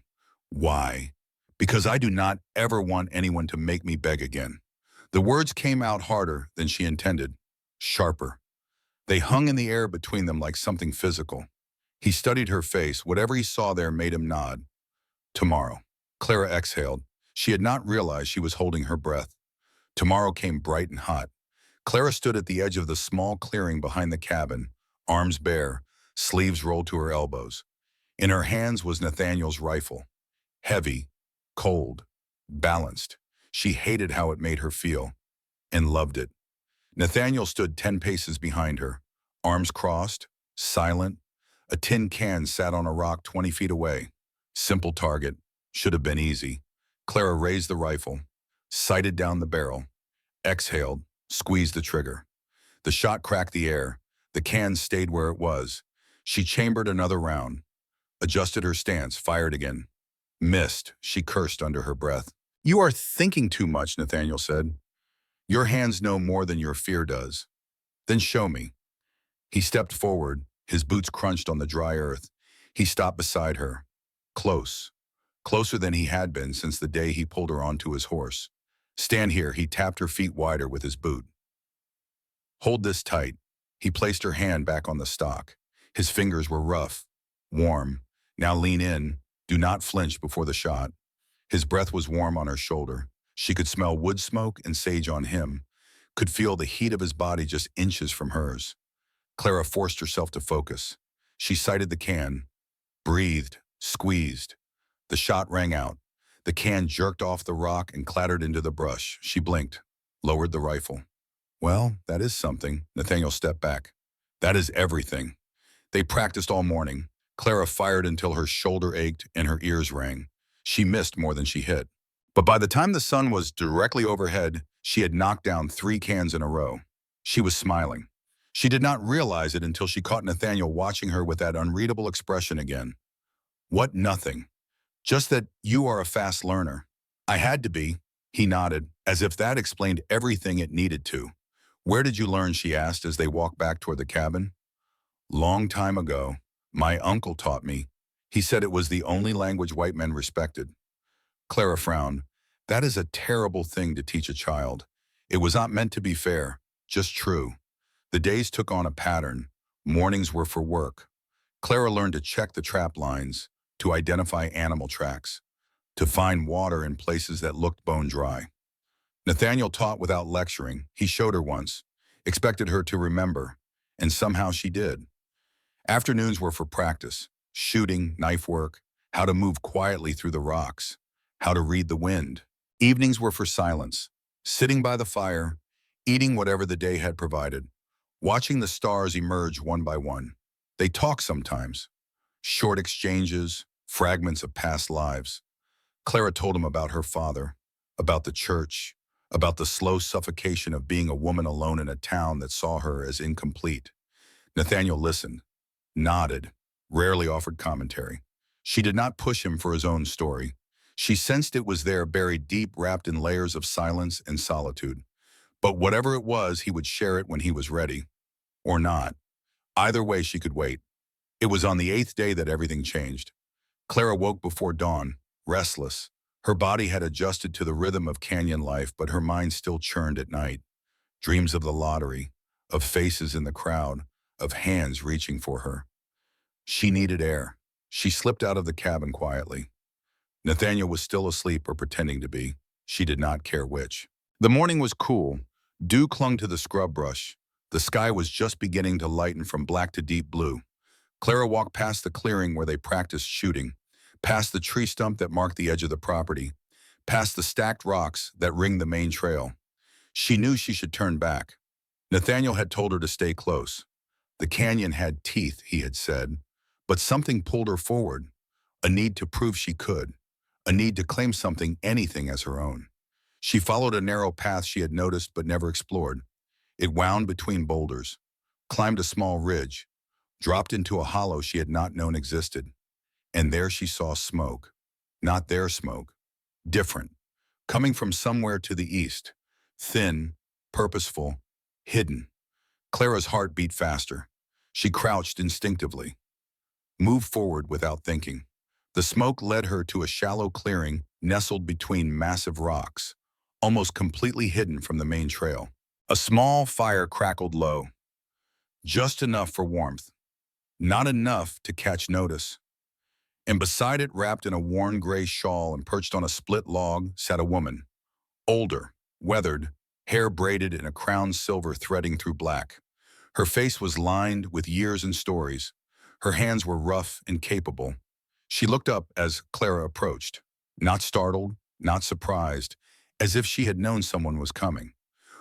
Speaker 1: Why? Because I do not ever want anyone to make me beg again. The words came out harder than she intended, sharper. They hung in the air between them like something physical. He studied her face. Whatever he saw there made him nod. Tomorrow. Clara exhaled. She had not realized she was holding her breath. Tomorrow came bright and hot. Clara stood at the edge of the small clearing behind the cabin, arms bare, sleeves rolled to her elbows. In her hands was Nathaniel's rifle. Heavy, cold, balanced. She hated how it made her feel, and loved it. Nathaniel stood 10 paces behind her, arms crossed, silent. A tin can sat on a rock 20 feet away. Simple target. Should have been easy. Clara raised the rifle, sighted down the barrel, exhaled, squeezed the trigger. The shot cracked the air. The can stayed where it was. She chambered another round, adjusted her stance, fired again. Missed, she cursed under her breath. You are thinking too much, Nathaniel said. Your hands know more than your fear does. Then show me. He stepped forward, his boots crunched on the dry earth. He stopped beside her, close, closer than he had been since the day he pulled her onto his horse. Stand here, he tapped her feet wider with his boot. Hold this tight. He placed her hand back on the stock. His fingers were rough, warm. Now lean in. Do not flinch before the shot. His breath was warm on her shoulder. She could smell wood smoke and sage on him, could feel the heat of his body just inches from hers. Clara forced herself to focus. She sighted the can, breathed, squeezed. The shot rang out. The can jerked off the rock and clattered into the brush. She blinked, lowered the rifle. Well, that is something. Nathaniel stepped back. That is everything. They practiced all morning. Clara fired until her shoulder ached and her ears rang. She missed more than she hit. But by the time the sun was directly overhead, she had knocked down 3 cans in a row. She was smiling. She did not realize it until she caught Nathaniel watching her with that unreadable expression again. What nothing? Just that you are a fast learner. I had to be. He nodded, as if that explained everything it needed to. Where did you learn, she asked as they walked back toward the cabin. Long time ago. My uncle taught me. He said it was the only language white men respected. Clara frowned. That is a terrible thing to teach a child. It was not meant to be fair, just true. The days took on a pattern. Mornings were for work. Clara learned to check the trap lines, to identify animal tracks, to find water in places that looked bone dry. Nathaniel taught without lecturing. He showed her once, expected her to remember, and somehow she did. Afternoons were for practice, shooting, knife work, how to move quietly through the rocks, how to read the wind. Evenings were for silence, sitting by the fire, eating whatever the day had provided, watching the stars emerge one by one. They talked sometimes, short exchanges, fragments of past lives. Clara told him about her father, about the church, about the slow suffocation of being a woman alone in a town that saw her as incomplete. Nathaniel listened, nodded, rarely offered commentary. She did not push him for his own story. She sensed it was there, buried deep, wrapped in layers of silence and solitude. But whatever it was, he would share it when he was ready. Or not. Either way, she could wait. It was on the 8th day that everything changed. Clara woke before dawn, restless. Her body had adjusted to the rhythm of canyon life, but her mind still churned at night. Dreams of the lottery, of faces in the crowd, of hands reaching for her. She needed air. She slipped out of the cabin quietly. Nathaniel was still asleep or pretending to be. She did not care which. The morning was cool. Dew clung to the scrub brush. The sky was just beginning to lighten from black to deep blue. Clara walked past the clearing where they practiced shooting, past the tree stump that marked the edge of the property, past the stacked rocks that ringed the main trail. She knew she should turn back. Nathaniel had told her to stay close. The canyon had teeth, he had said, but something pulled her forward, a need to prove she could, a need to claim something, anything as her own. She followed a narrow path she had noticed but never explored. It wound between boulders, climbed a small ridge, dropped into a hollow she had not known existed. And there she saw smoke. Not their smoke. Different. Coming from somewhere to the east. Thin, purposeful, hidden. Clara's heart beat faster. She crouched instinctively. Moved forward without thinking. The smoke led her to a shallow clearing nestled between massive rocks, almost completely hidden from the main trail. A small fire crackled low. Just enough for warmth. Not enough to catch notice. And beside it, wrapped in a worn gray shawl and perched on a split log, sat a woman. Older, weathered, hair braided in a crown silver threading through black. Her face was lined with years and stories. Her hands were rough and capable. She looked up as Clara approached, not startled, not surprised, as if she had known someone was coming.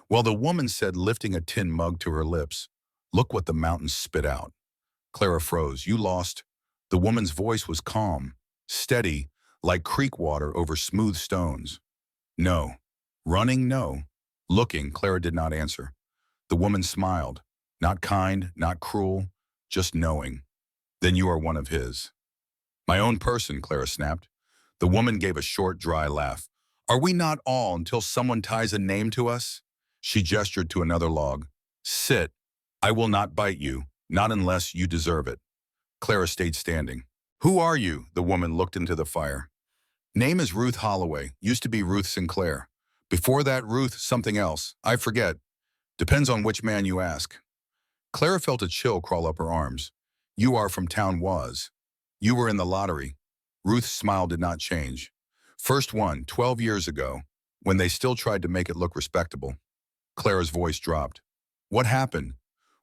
Speaker 1: Well, the woman said, lifting a tin mug to her lips, "Look what the mountains spit out." Clara froze. "You lost." The woman's voice was calm, steady, like creek water over smooth stones. "No." "Running, no." Looking, Clara did not answer. The woman smiled, not kind, not cruel, just knowing. "Then you are one of his." "My own person," Clara snapped. The woman gave a short, dry laugh. "Are we not all until someone ties a name to us?" She gestured to another log. "Sit. I will not bite you, not unless you deserve it." Clara stayed standing. "Who are you?" The woman looked into the fire. "Name is Ruth Holloway. Used to be Ruth Sinclair. Before that, Ruth something else. I forget. Depends on which man you ask." Clara felt a chill crawl up her arms. "You are from town was. You were in the lottery." Ruth's smile did not change. "First one, 12 years ago, when they still tried to make it look respectable." Clara's voice dropped. "What happened?"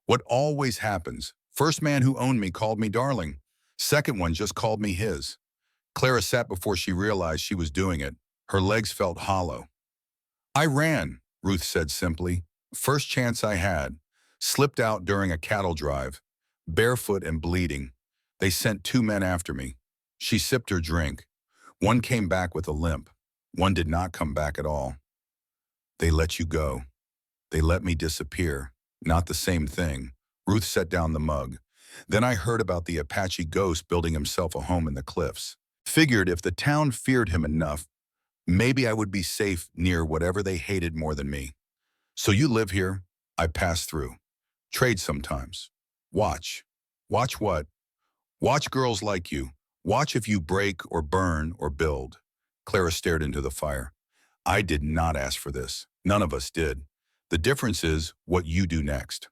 Speaker 1: "What always happens. First man who owned me called me darling. Second one just called me his." Clara sat before she realized she was doing it. Her legs felt hollow. "I ran," Ruth said simply. "First chance I had. Slipped out during a cattle drive. Barefoot and bleeding. They sent 2 men after me." She sipped her drink. One came back with a limp. One did not come back at all. "They let you go. They let me disappear. Not the same thing." Ruth set down the mug. "Then I heard about the Apache ghost building himself a home in the cliffs. Figured if the town feared him enough, maybe I would be safe near whatever they hated more than me. So you live here. I pass through. Trade sometimes. Watch." "Watch what?" "Watch girls like you. Watch if you break or burn or build." Clara stared into the fire. "I did not ask for this. None of us did. The difference is what you do next."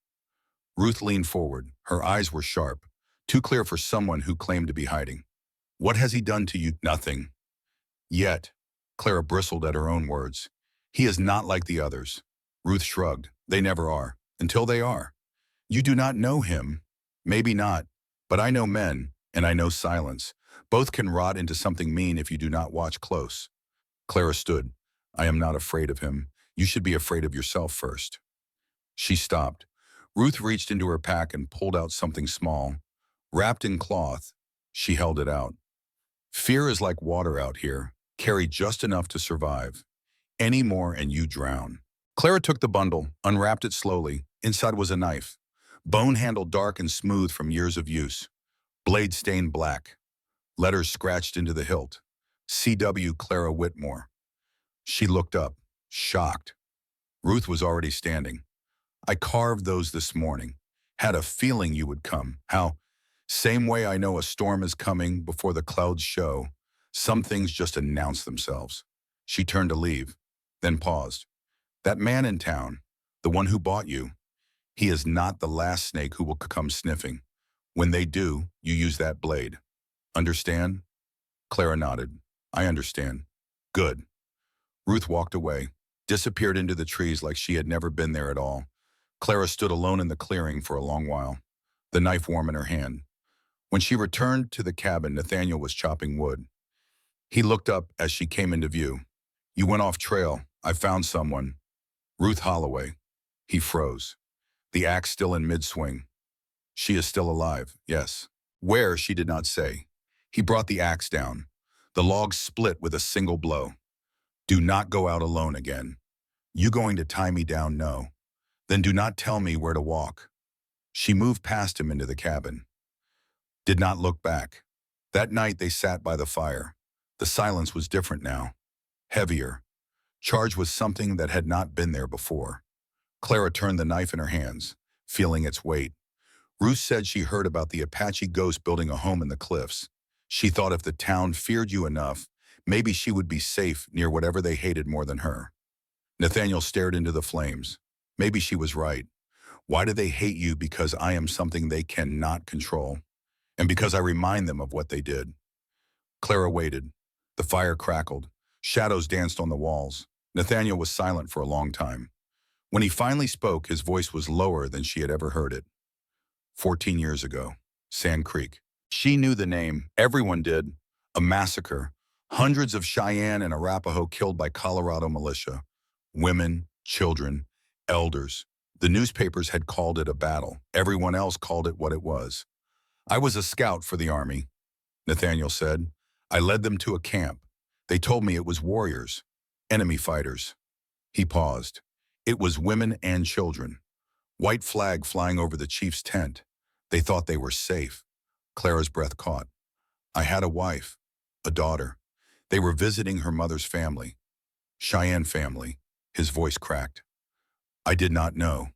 Speaker 1: Ruth leaned forward. Her eyes were sharp, too clear for someone who claimed to be hiding. "What has he done to you?" "Nothing." "Yet." Clara bristled at her own words. "He is not like the others." Ruth shrugged. "They never are. Until they are." "You do not know him." "Maybe not. But I know men, and I know silence. Both can rot into something mean if you do not watch close." Clara stood. "I am not afraid of him. You should be afraid of yourself first." She stopped. Ruth reached into her pack and pulled out something small. Wrapped in cloth, she held it out. "Fear is like water out here. Carry just enough to survive. Any more and you drown." Clara took the bundle, unwrapped it slowly. Inside was a knife. Bone handle dark and smooth from years of use. Blade stained black. Letters scratched into the hilt. C.W. Clara Whitmore. She looked up, shocked. Ruth was already standing. "I carved those this morning. Had a feeling you would come." "How?" Same way I know a storm is coming before the clouds show. Some things just announce themselves. She turned to leave, then paused. That man in town, the one who bought you, he is not the last snake who will come sniffing. When they do, you use that blade. Understand? Clara nodded. I understand. Good. Ruth walked away, disappeared into the trees like she had never been there at all. Clara stood alone in the clearing for a long while, the knife warm in her hand. When she returned to the cabin, Nathaniel was chopping wood. He looked up as she came into view. You went off trail. I found someone. Ruth Holloway. He froze, the axe still in mid-swing. She is still alive, yes. Where, she did not say. He brought the axe down. The logs split with a single blow. Do not go out alone again. You going to tie me down? No. Then do not tell me where to walk. She moved past him into the cabin. Did not look back. That night they sat by the fire. The silence was different now. Heavier. Charged with something that had not been there before. Clara turned the knife in her hands, feeling its weight. Ruth said she heard about the Apache ghost building a home in the cliffs. She thought if the town feared you enough, maybe she would be safe near whatever they hated more than her. Nathaniel stared into the flames. Maybe she was right. Why do they hate you? Because I am something they cannot control. And because I remind them of what they did. Clara waited. The fire crackled. Shadows danced on the walls. Nathaniel was silent for a long time. When he finally spoke, his voice was lower than she had ever heard it. 14 years ago, Sand Creek. She knew the name. Everyone did. A massacre. Hundreds of Cheyenne and Arapaho killed by Colorado militia. Women, children, elders. The newspapers had called it a battle. Everyone else called it what it was. I was a scout for the Army, Nathaniel said. I led them to a camp. They told me it was warriors, enemy fighters. He paused. It was women and children. White flag flying over the chief's tent. They thought they were safe. Clara's breath caught. I had a wife, a daughter. They were visiting her mother's family. Cheyenne family. His voice cracked. I did not know.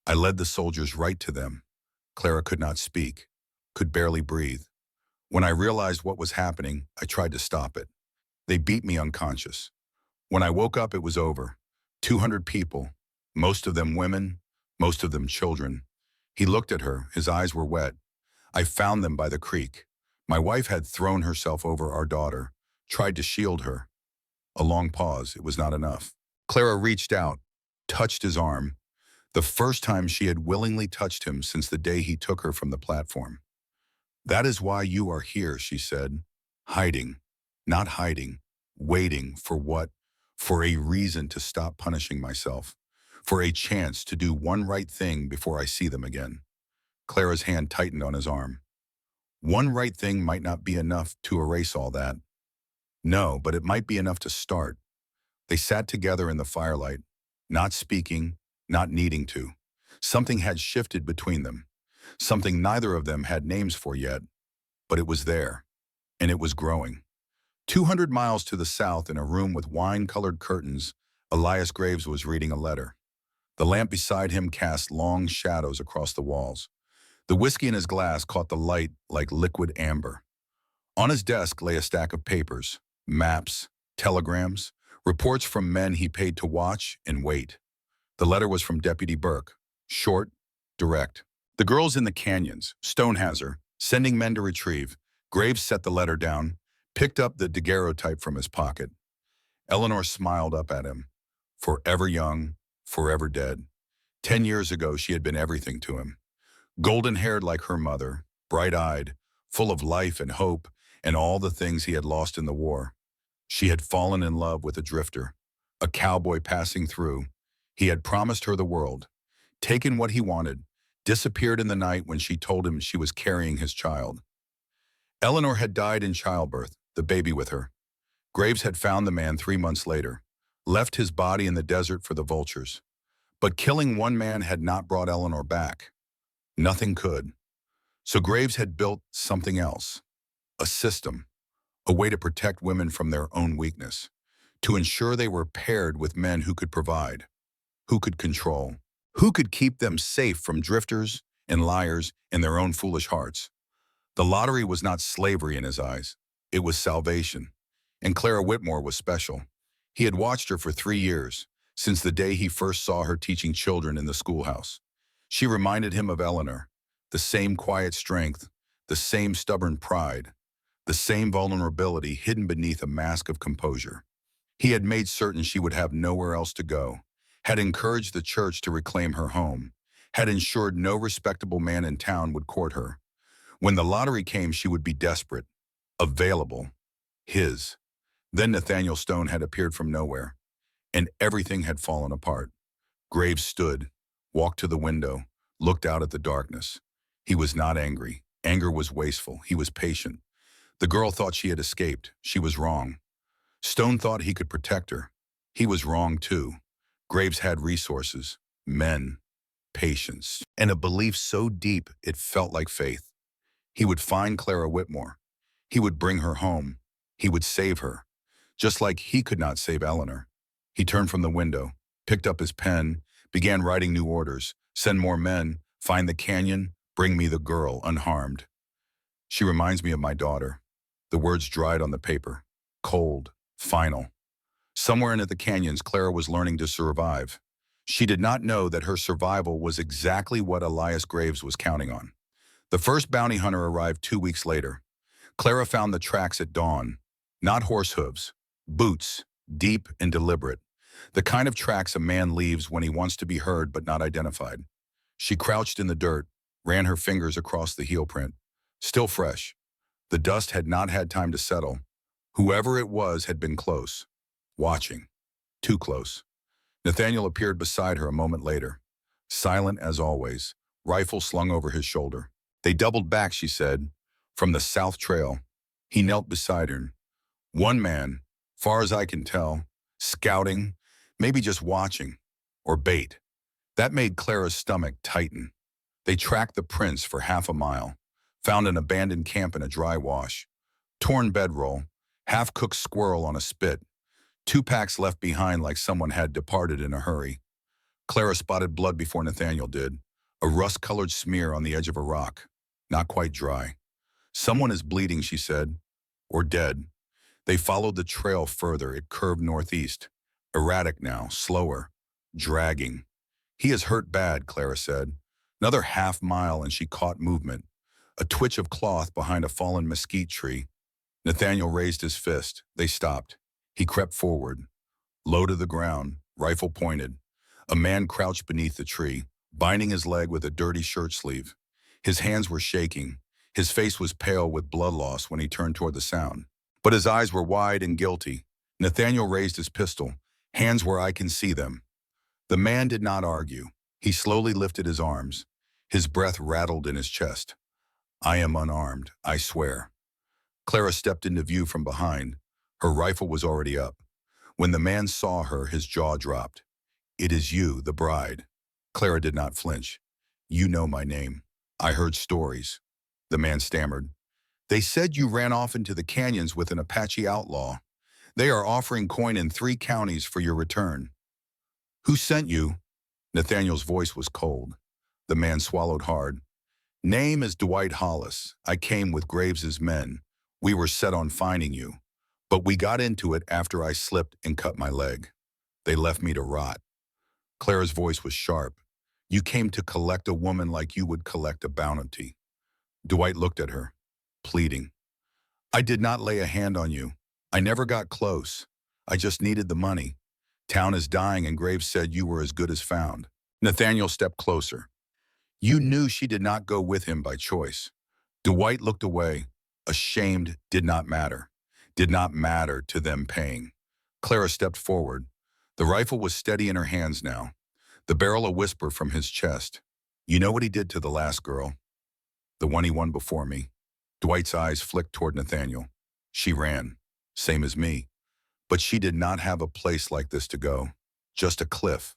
Speaker 1: I led the soldiers right to them. Clara could not speak, could barely breathe. When I realized what was happening, I tried to stop it. They beat me unconscious. When I woke up, it was over. 200 people, most of them women, most of them children. He looked at her, his eyes were wet. I found them by the creek. My wife had thrown herself over our daughter, tried to shield her. A long pause, it was not enough. Clara reached out, touched his arm, the first time she had willingly touched him since the day he took her from the platform. That is why you are here, she said. Hiding, not hiding, waiting for what? For a reason to stop punishing myself. For a chance to do one right thing before I see them again. Clara's hand tightened on his arm. One right thing might not be enough to erase all that. No, but it might be enough to start. They sat together in the firelight, not speaking, not needing to. Something had shifted between them. Something neither of them had names for yet, but it was there, and it was growing. 200 miles to the south, in a room with wine-colored curtains, Elias Graves was reading a letter. The lamp beside him cast long shadows across the walls. The whiskey in his glass caught the light like liquid amber. On his desk lay a stack of papers, maps, telegrams, reports from men he paid to watch and wait. The letter was from Deputy Burke, short, direct. The girls in the canyons, Stonehazer, sending men to retrieve. Graves set the letter down, picked up the daguerreotype from his pocket. Eleanor smiled up at him. Forever young, forever dead. 10 years ago, she had been everything to him. Golden-haired like her mother, bright-eyed, full of life and hope, and all the things he had lost in the war. She had fallen in love with a drifter, a cowboy passing through. He had promised her the world, taken what he wanted, disappeared in the night when she told him she was carrying his child. Eleanor had died in childbirth, the baby with her. Graves had found the man 3 months later, left his body in the desert for the vultures. But killing one man had not brought Eleanor back. Nothing could. So Graves had built something else, a system, a way to protect women from their own weakness, to ensure they were paired with men who could provide, who could control, who could keep them safe from drifters and liars in their own foolish hearts. The lottery was not slavery in his eyes. It was salvation. And Clara Whitmore was special. He had watched her for 3 years, since the day he first saw her teaching children in the schoolhouse. She reminded him of Eleanor, the same quiet strength, the same stubborn pride, the same vulnerability hidden beneath a mask of composure. He had made certain she would have nowhere else to go, had encouraged the church to reclaim her home, had ensured no respectable man in town would court her. When the lottery came, she would be desperate, available, his. Then Nathaniel Stone had appeared from nowhere, and everything had fallen apart. Graves stood, walked to the window, looked out at the darkness. He was not angry. Anger was wasteful. He was patient. The girl thought she had escaped. She was wrong. Stone thought he could protect her. He was wrong too. Graves had resources, men, patience, and a belief so deep it felt like faith. He would find Clara Whitmore. He would bring her home. He would save her, just like he could not save Eleanor. He turned from the window, picked up his pen, began writing new orders. Send more men, find the canyon, bring me the girl unharmed. She reminds me of my daughter. The words dried on the paper, cold, final. Somewhere in the canyons, Clara was learning to survive. She did not know that her survival was exactly what Elias Graves was counting on. The first bounty hunter arrived 2 weeks later. Clara found the tracks at dawn. Not horse hooves, boots, deep and deliberate. The kind of tracks a man leaves when he wants to be heard but not identified. She crouched in the dirt, ran her fingers across the heel print. Still fresh. The dust had not had time to settle. Whoever it was had been close. Watching. Too close. Nathaniel appeared beside her a moment later. Silent as always, rifle slung over his shoulder. They doubled back, she said, from the south trail. He knelt beside her. One man, far as I can tell, scouting, maybe just watching, or bait. That made Clara's stomach tighten. They tracked the prints for half a mile, found an abandoned camp in a dry wash, torn bedroll, half-cooked squirrel on a spit, 2 packs left behind like someone had departed in a hurry. Clara spotted blood before Nathaniel did, a rust-colored smear on the edge of a rock, not quite dry. Someone is bleeding, she said, or dead. They followed the trail further. It curved northeast, erratic now, slower, dragging. He is hurt bad, Clara said. Another half mile and she caught movement, a twitch of cloth behind a fallen mesquite tree. Nathaniel raised his fist. They stopped. He crept forward, low to the ground, rifle pointed. A man crouched beneath the tree, binding his leg with a dirty shirt sleeve. His hands were shaking. His face was pale with blood loss when he turned toward the sound. But his eyes were wide and guilty. Nathaniel raised his pistol, hands where I can see them. The man did not argue. He slowly lifted his arms. His breath rattled in his chest. I am unarmed, I swear. Clara stepped into view from behind. Her rifle was already up. When the man saw her, his jaw dropped. It is you, the bride. Clara did not flinch. You know my name. I heard stories. The man stammered. They said you ran off into the canyons with an Apache outlaw. They are offering coin in 3 counties for your return. Who sent you? Nathaniel's voice was cold. The man swallowed hard. Name is Dwight Hollis. I came with Graves's men. We were set on finding you. But we got into it after I slipped and cut my leg. They left me to rot. Clara's voice was sharp. You came to collect a woman like you would collect a bounty. Dwight looked at her, pleading. I did not lay a hand on you. I never got close. I just needed the money. Town is dying and Graves said you were as good as found. Nathaniel stepped closer. You knew she did not go with him by choice. Dwight looked away. Ashamed did not matter. Did not matter to them paying. Clara stepped forward. The rifle was steady in her hands now. The barrel a whisper from his chest. You know what he did to the last girl? The one he won before me. Dwight's eyes flicked toward Nathaniel. She ran, same as me. But she did not have a place like this to go. Just a cliff.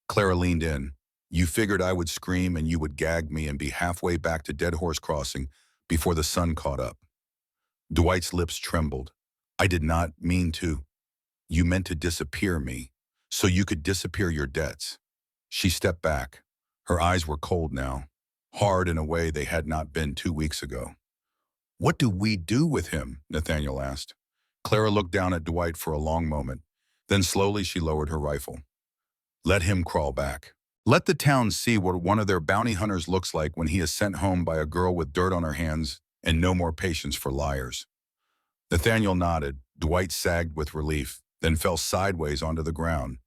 Speaker 1: Clara leaned in. You figured I would scream and you would gag me and be halfway back to Dead Horse Crossing before the sun caught up. Dwight's lips trembled. I did not mean to. You meant to disappear me, so you could disappear your debts. She stepped back. Her eyes were cold now, hard in a way they had not been 2 weeks ago. What do we do with him? Nathaniel asked. Clara looked down at Dwight for a long moment. Then slowly she lowered her rifle. Let him crawl back. Let the town see what one of their bounty hunters looks like when he is sent home by a girl with dirt on her hands and no more patience for liars. Nathaniel nodded. Dwight sagged with relief, then fell sideways onto the ground.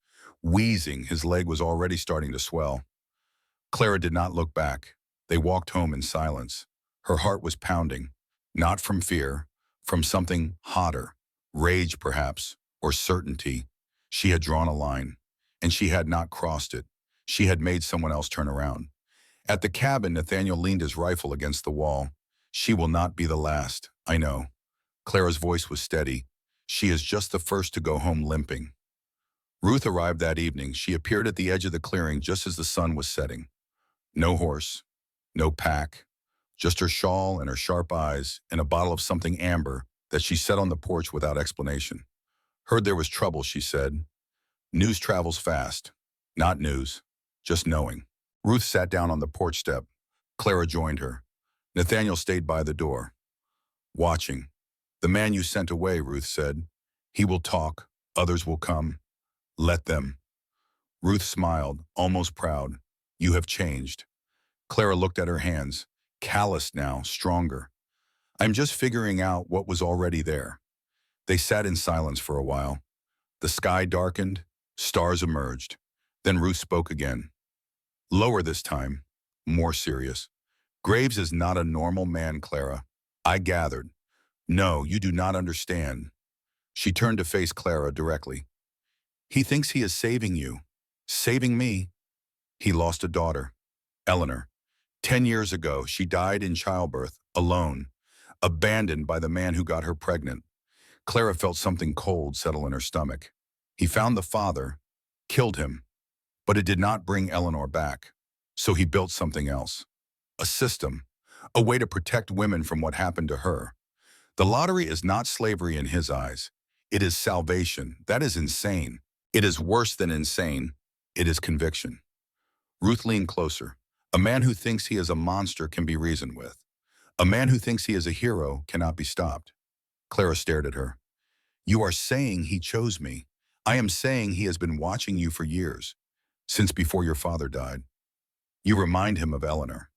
Speaker 1: Wheezing, his leg was already starting to swell. Clara did not look back. They walked home in silence. Her heart was pounding, not from fear, from something hotter, rage perhaps, or certainty. She had drawn a line, and she had not crossed it. She had made someone else turn around. At the cabin, Nathaniel leaned his rifle against the wall. She will not be the last, I know. Clara's voice was steady. She is just the first to go home limping. Ruth arrived that evening. She appeared at the edge of the clearing just as the sun was setting. No horse, no pack, just her shawl and her sharp eyes and a bottle of something amber that she set on the porch without explanation. Heard there was trouble, she said. News travels fast. Not news, just knowing. Ruth sat down on the porch step. Clara joined her. Nathaniel stayed by the door, watching. The man you sent away, Ruth said. He will talk. Others will come. Let them. Ruth smiled, almost proud. You have changed. Clara looked at her hands, calloused now, stronger. I'm just figuring out what was already there. They sat in silence for a while. The sky darkened, stars emerged. Then Ruth spoke again. Lower this time, more serious. Graves is not a normal man, Clara. I gathered. No, you do not understand. She turned to face Clara directly. He thinks he is saving you. Saving me. He lost a daughter, Eleanor. 10 years ago, she died in childbirth, alone, abandoned by the man who got her pregnant. Clara felt something cold settle in her stomach. He found the father, killed him, but it did not bring Eleanor back. So he built something else. A system, a way to protect women from what happened to her. The lottery is not slavery in his eyes. It is salvation. That is insane. It is worse than insane. It is conviction. Ruth leaned closer. A man who thinks he is a monster can be reasoned with. A man who thinks he is a hero cannot be stopped. Clara stared at her. You are saying he chose me. I am saying he has been watching you for years, since before your father died. You remind him of Eleanor.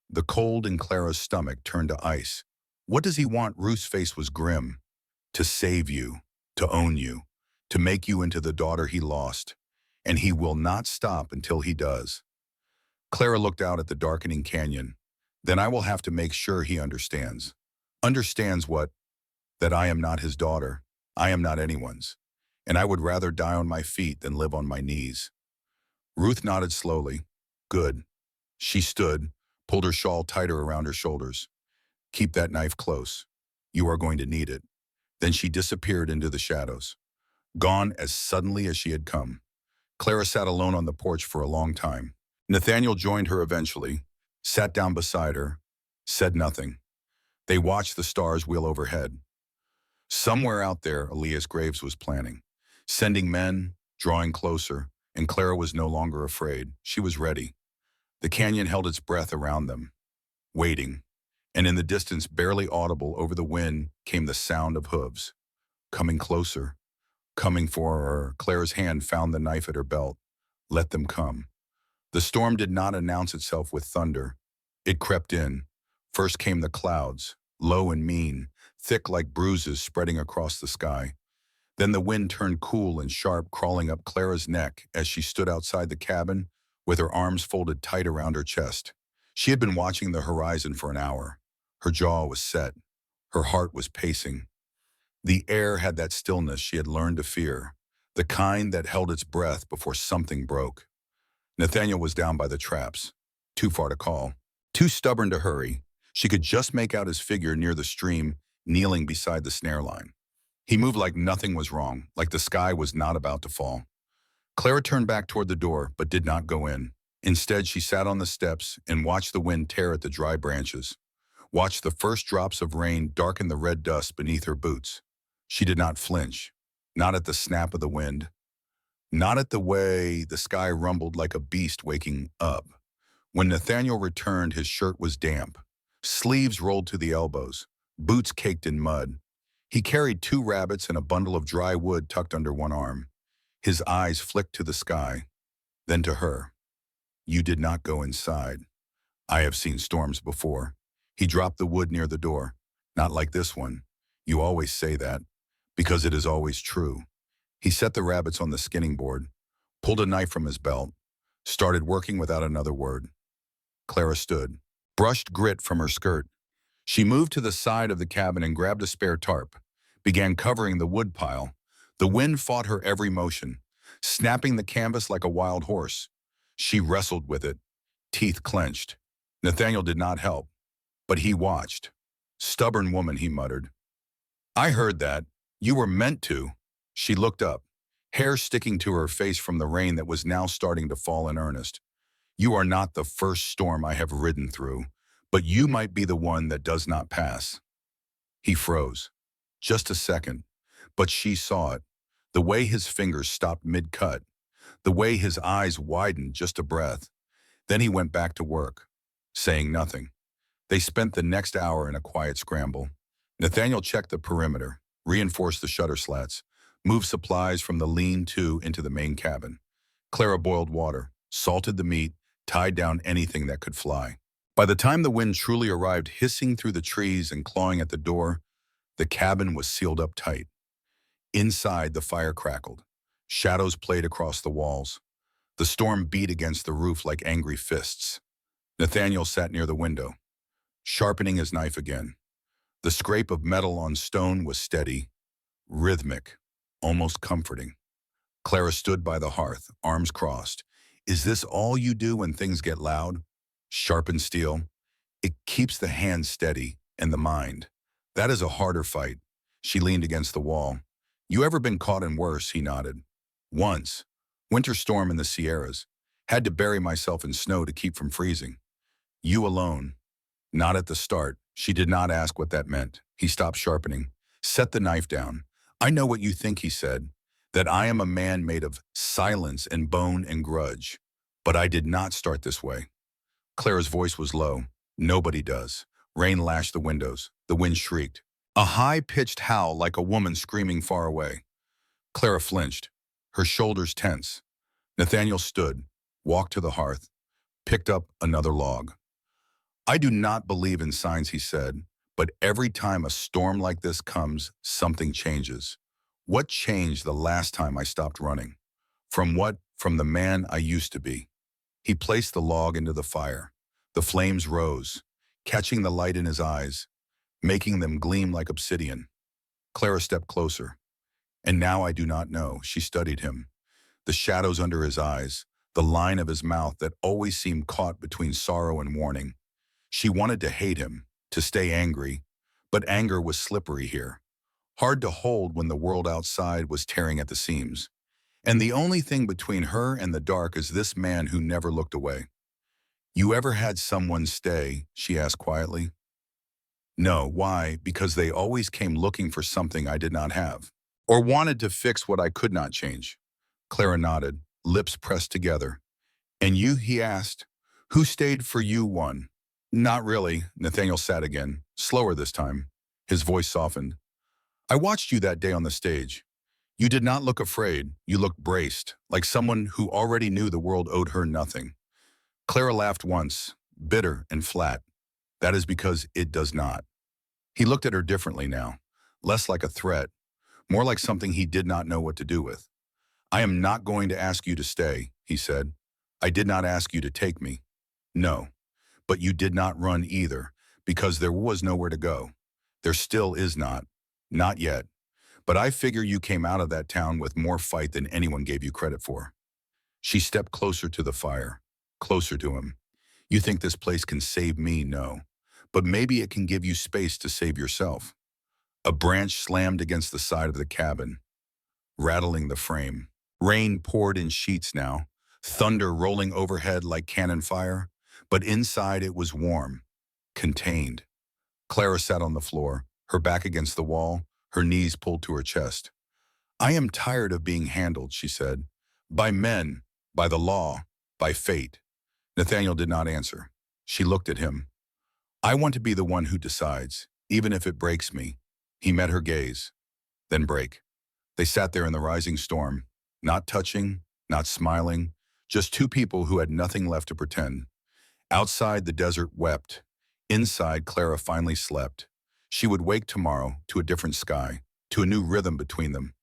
Speaker 1: The cold in Clara's stomach turned to ice. What does he want? Ruth's face was grim. To save you, to own you, to make you into the daughter he lost. And he will not stop until he does. Clara looked out at the darkening canyon. Then I will have to make sure he understands. Understands what? That I am not his daughter. I am not anyone's. And I would rather die on my feet than live on my knees. Ruth nodded slowly. Good. She stood, pulled her shawl tighter around her shoulders. Keep that knife close. You are going to need it. Then she disappeared into the shadows, gone as suddenly as she had come. Clara sat alone on the porch for a long time. Nathaniel joined her eventually, sat down beside her, said nothing. They watched the stars wheel overhead. Somewhere out there, Elias Graves was planning, sending men, drawing closer, and Clara was no longer afraid. She was ready. The canyon held its breath around them, waiting, and in the distance, barely audible over the wind, came the sound of hooves. Coming closer, coming for her. Clara's hand found the knife at her belt. Let them come. The storm did not announce itself with thunder. It crept in. First came the clouds, low and mean, thick like bruises spreading across the sky. Then the wind turned cool and sharp, crawling up Clara's neck as she stood outside the cabin with her arms folded tight around her chest. She had been watching the horizon for an hour. Her jaw was set. Her heart was pacing. The air had that stillness she had learned to fear, the kind that held its breath before something broke. Nathaniel was down by the traps, too far to call, too stubborn to hurry. She could just make out his figure near the stream, kneeling beside the snare line. He moved like nothing was wrong, like the sky was not about to fall. Clara turned back toward the door, but did not go in. Instead, she sat on the steps and watched the wind tear at the dry branches, watched the first drops of rain darken the red dust beneath her boots. She did not flinch, not at the snap of the wind, not at the way the sky rumbled like a beast waking up. When Nathaniel returned, his shirt was damp, sleeves rolled to the elbows, boots caked in mud. He carried 2 rabbits and a bundle of dry wood tucked under one arm. His eyes flicked to the sky, then to her. You did not go inside. I have seen storms before. He dropped the wood near the door. Not like this one. You always say that, because it is always true. He set the rabbits on the skinning board, pulled a knife from his belt, started working without another word. Clara stood, brushed grit from her skirt. She moved to the side of the cabin and grabbed a spare tarp, began covering the wood pile. The wind fought her every motion, snapping the canvas like a wild horse. She wrestled with it, teeth clenched. Nathaniel did not help, but he watched. Stubborn woman, he muttered. I heard that. You were meant to. She looked up, hair sticking to her face from the rain that was now starting to fall in earnest. You are not the first storm I have ridden through, but you might be the one that does not pass. He froze. Just a second, but she saw it. The way his fingers stopped mid-cut, the way his eyes widened just a breath. Then he went back to work, saying nothing. They spent the next hour in a quiet scramble. Nathaniel checked the perimeter, reinforced the shutter slats, moved supplies from the lean-to into the main cabin. Clara boiled water, salted the meat, tied down anything that could fly. By the time the wind truly arrived, hissing through the trees and clawing at the door, the cabin was sealed up tight. Inside, the fire crackled. Shadows played across the walls. The storm beat against the roof like angry fists. Nathaniel sat near the window, sharpening his knife again. The scrape of metal on stone was steady, rhythmic, almost comforting. Clara stood by the hearth, arms crossed. Is this all you do when things get loud? Sharpen steel. It keeps the hand steady and the mind. That is a harder fight. She leaned against the wall. You ever been caught in worse? He nodded. Once. Winter storm in the Sierras. Had to bury myself in snow to keep from freezing. You alone. Not at the start. She did not ask what that meant. He stopped sharpening. Set the knife down. I know what you think, he said. That I am a man made of silence and bone and grudge. But I did not start this way. Clara's voice was low. Nobody does. Rain lashed the windows. The wind shrieked. A high-pitched howl like a woman screaming far away. Clara flinched, her shoulders tense. Nathaniel stood, walked to the hearth, picked up another log. I do not believe in signs, he said, but every time a storm like this comes, something changes. What changed the last time I stopped running? From what? From the man I used to be. He placed the log into the fire. The flames rose, catching the light in his eyes, making them gleam like obsidian. Clara stepped closer. And now I do not know. She studied him. The shadows under his eyes, the line of his mouth that always seemed caught between sorrow and warning. She wanted to hate him, to stay angry, but anger was slippery here. Hard to hold when the world outside was tearing at the seams. And the only thing between her and the dark is this man who never looked away. You ever had someone stay? She asked quietly. No, why? Because they always came looking for something I did not have, or wanted to fix what I could not change. Clara nodded, lips pressed together. And you, he asked. Who stayed for you? One. Not really. Nathaniel sat again, slower this time. His voice softened. I watched you that day on the stage. You did not look afraid. You looked braced, like someone who already knew the world owed her nothing. Clara laughed once, bitter and flat. That is because it does not. He looked at her differently now, less like a threat, more like something he did not know what to do with. I am not going to ask you to stay, he said. I did not ask you to take me. No, but you did not run either, because there was nowhere to go. There still is not. Not yet. But I figure you came out of that town with more fight than anyone gave you credit for. She stepped closer to the fire, closer to him. You think this place can save me? No. But maybe it can give you space to save yourself. A branch slammed against the side of the cabin, rattling the frame. Rain poured in sheets now, thunder rolling overhead like cannon fire, but inside it was warm, contained. Clara sat on the floor, her back against the wall, her knees pulled to her chest. I am tired of being handled, she said. By men, by the law, by fate. Nathaniel did not answer. She looked at him. I want to be the one who decides. even if it breaks me. He met her gaze, then break. They sat there in the rising storm, not touching, not smiling, just two people who had nothing left to pretend. Outside, the desert wept. Inside, Clara finally slept. She would wake tomorrow to a different sky, to a new rhythm between them,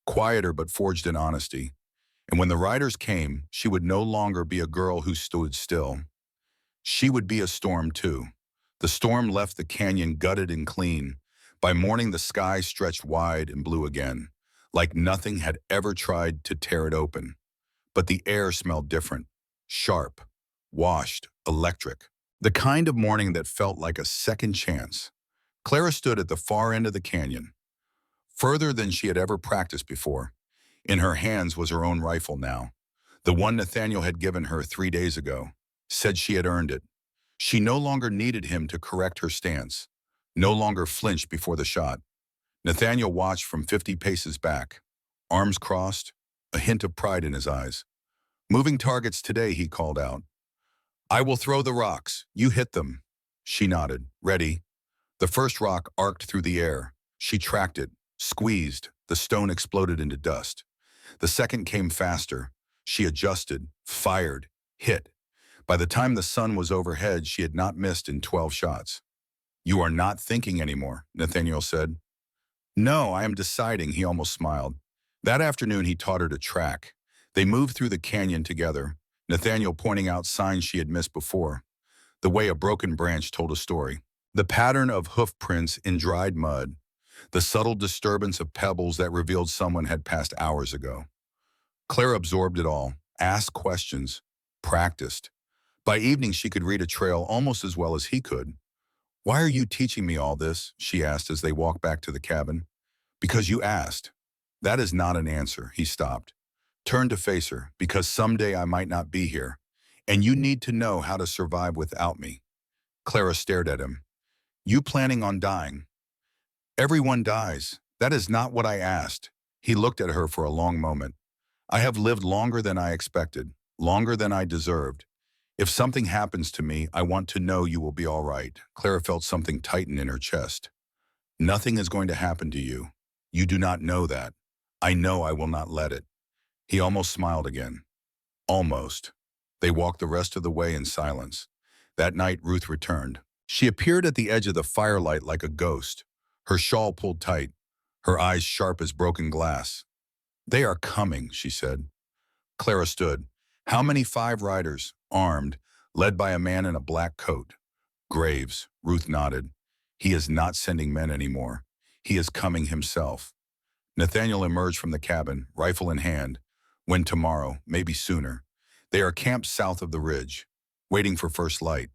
Speaker 1: quieter but forged in honesty. And when the riders came, she would no longer be a girl who stood still. She would be a storm too. The storm left the canyon gutted and clean. By morning, the sky stretched wide and blue again, like nothing had ever tried to tear it open. But the air smelled different, sharp, washed, electric. The kind of morning that felt like a second chance. Clara stood at the far end of the canyon, further than she had ever practiced before. In her hands was her own rifle now, the one Nathaniel had given her 3 days ago, said she had earned it. She no longer needed him to correct her stance, no longer flinched before the shot. Nathaniel watched from 50 paces back, arms crossed, a hint of pride in his eyes. Moving targets today, he called out. I will throw the rocks. You hit them. She nodded. Ready. The first rock arced through the air. She tracked it, squeezed. The stone exploded into dust. The second came faster. She adjusted, fired, hit. By the time the sun was overhead, she had not missed in 12 shots. You are not thinking anymore, Nathaniel said. No, I am deciding, he almost smiled. That afternoon, he taught her to track. They moved through the canyon together, Nathaniel pointing out signs she had missed before. The way a broken branch told a story. The pattern of hoof prints in dried mud. The subtle disturbance of pebbles that revealed someone had passed hours ago. Clara absorbed it all, asked questions, practiced. By evening, she could read a trail almost as well as he could. Why are you teaching me all this? She asked as they walked back to the cabin. Because you asked. That is not an answer, he stopped. Turned to face her, because someday I might not be here, and you need to know how to survive without me. Clara stared at him. You planning on dying? Everyone dies. That is not what I asked. He looked at her for a long moment. I have lived longer than I expected, longer than I deserved. If something happens to me, I want to know you will be all right. Clara felt something tighten in her chest. Nothing is going to happen to you. You do not know that. I know I will not let it. He almost smiled again. Almost. They walked the rest of the way in silence. That night, Ruth returned. She appeared at the edge of the firelight like a ghost, her shawl pulled tight, her eyes sharp as broken glass. They are coming, she said. Clara stood. How many? 5 riders, armed, led by a man in a black coat. Graves, Ruth nodded. He is not sending men anymore. He is coming himself. Nathaniel emerged from the cabin, rifle in hand. When tomorrow, maybe sooner. They are camped south of the ridge, waiting for first light.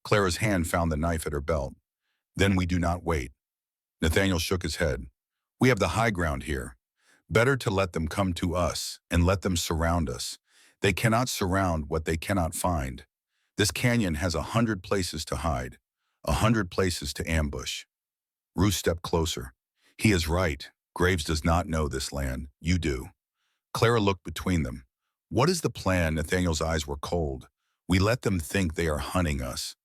Speaker 1: Clara's hand found the knife at her belt. Then we do not wait. Nathaniel shook his head. We have the high ground here. Better to let them come to us and let them surround us. They cannot surround what they cannot find. This canyon has 100 places to hide, 100 places to ambush. Ruth stepped closer. He is right. Graves does not know this land. You do. Clara looked between them. What is the plan? Nathaniel's eyes were cold. We let them think they are hunting us,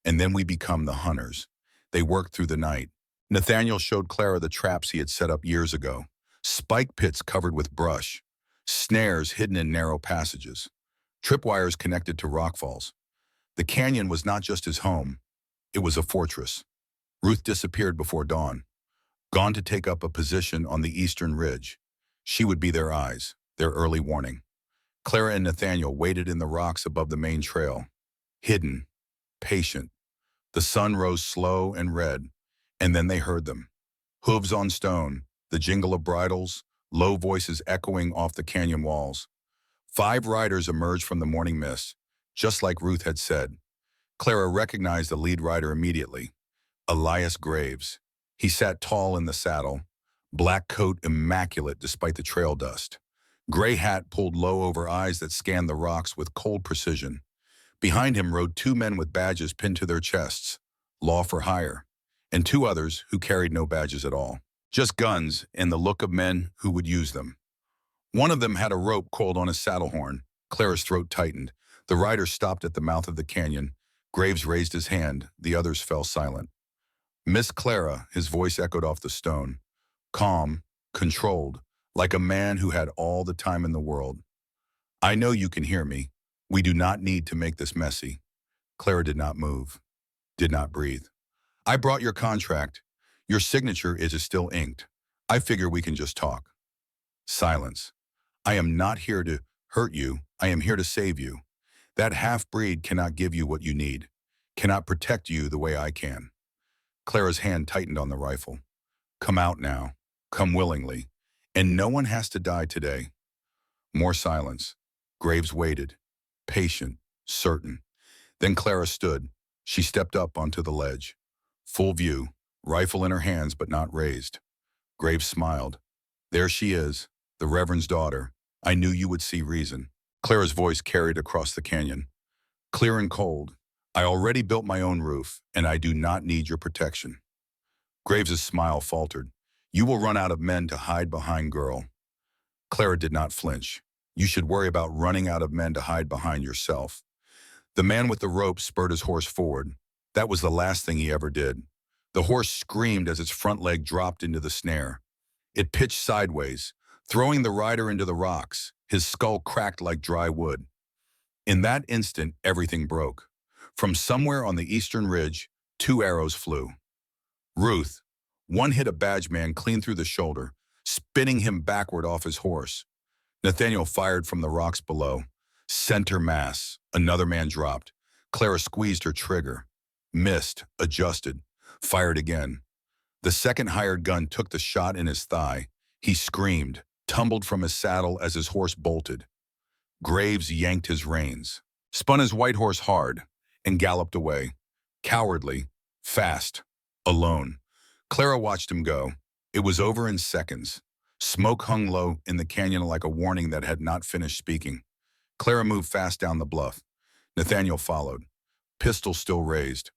Speaker 1: and then we become the hunters. They work through the night. Nathaniel showed Clara the traps he had set up years ago. Spike pits covered with brush, snares hidden in narrow passages, tripwires connected to rockfalls. The canyon was not just his home, it was a fortress. Ruth disappeared before dawn, gone to take up a position on the eastern ridge. She would be their eyes, their early warning. Clara and Nathaniel waited in the rocks above the main trail, hidden, patient. The sun rose slow and red, and then they heard them. Hooves on stone, the jingle of bridles, low voices echoing off the canyon walls. 5 riders emerged from the morning mist, just like Ruth had said. Clara recognized the lead rider immediately, Elias Graves. He sat tall in the saddle, black coat immaculate despite the trail dust. Gray hat pulled low over eyes that scanned the rocks with cold precision. Behind him rode 2 men with badges pinned to their chests, law for hire, and 2 others who carried no badges at all. Just guns and the look of men who would use them. One of them had a rope coiled on his saddle horn. Clara's throat tightened. The rider stopped at the mouth of the canyon. Graves raised his hand. The others fell silent. Miss Clara, his voice echoed off the stone. Calm, controlled, like a man who had all the time in the world. I know you can hear me. We do not need to make this messy. Clara did not move, did not breathe. I brought your contract. Your signature is still inked. I figure we can just talk. Silence. I am not here to hurt you. I am here to save you. That half-breed cannot give you what you need, cannot protect you the way I can. Clara's hand tightened on the rifle. Come out now. Come willingly. And no one has to die today. More silence. Graves waited. Patient. Certain. Then Clara stood. She stepped up onto the ledge. Full view. Rifle in her hands but not raised. Graves smiled. There she is. The Reverend's daughter. I knew you would see reason. Clara's voice carried across the canyon. Clear and cold. I already built my own roof, and I do not need your protection. Graves's smile faltered. You will run out of men to hide behind, girl. Clara did not flinch. You should worry about running out of men to hide behind yourself. The man with the rope spurred his horse forward. That was the last thing he ever did. The horse screamed as its front leg dropped into the snare. It pitched sideways, throwing the rider into the rocks. His skull cracked like dry wood. In that instant, everything broke. From somewhere on the eastern ridge, 2 arrows flew. Ruth. One hit a badge man clean through the shoulder, spinning him backward off his horse. Nathaniel fired from the rocks below. Center mass. Another man dropped. Clara squeezed her trigger. Missed, adjusted, fired again. The second hired gun took the shot in his thigh. He screamed, tumbled from his saddle as his horse bolted. Graves yanked his reins, spun his white horse hard, and galloped away. Cowardly, fast, alone. Clara watched him go. It was over in seconds. Smoke hung low in the canyon like a warning that had not finished speaking. Clara moved fast down the bluff. Nathaniel followed, pistol still raised.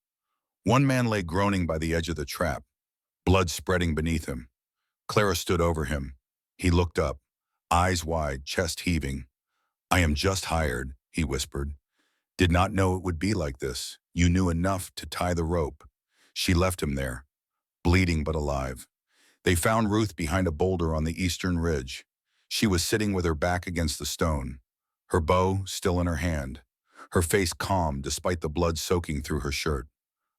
Speaker 1: One man lay groaning by the edge of the trap, blood spreading beneath him. Clara stood over him. He looked up, eyes wide, chest heaving. I am just hired, he whispered. Did not know it would be like this. You knew enough to tie the rope. She left him there, bleeding but alive. They found Ruth behind a boulder on the eastern ridge. She was sitting with her back against the stone, her bow still in her hand, her face calm despite the blood soaking through her shirt.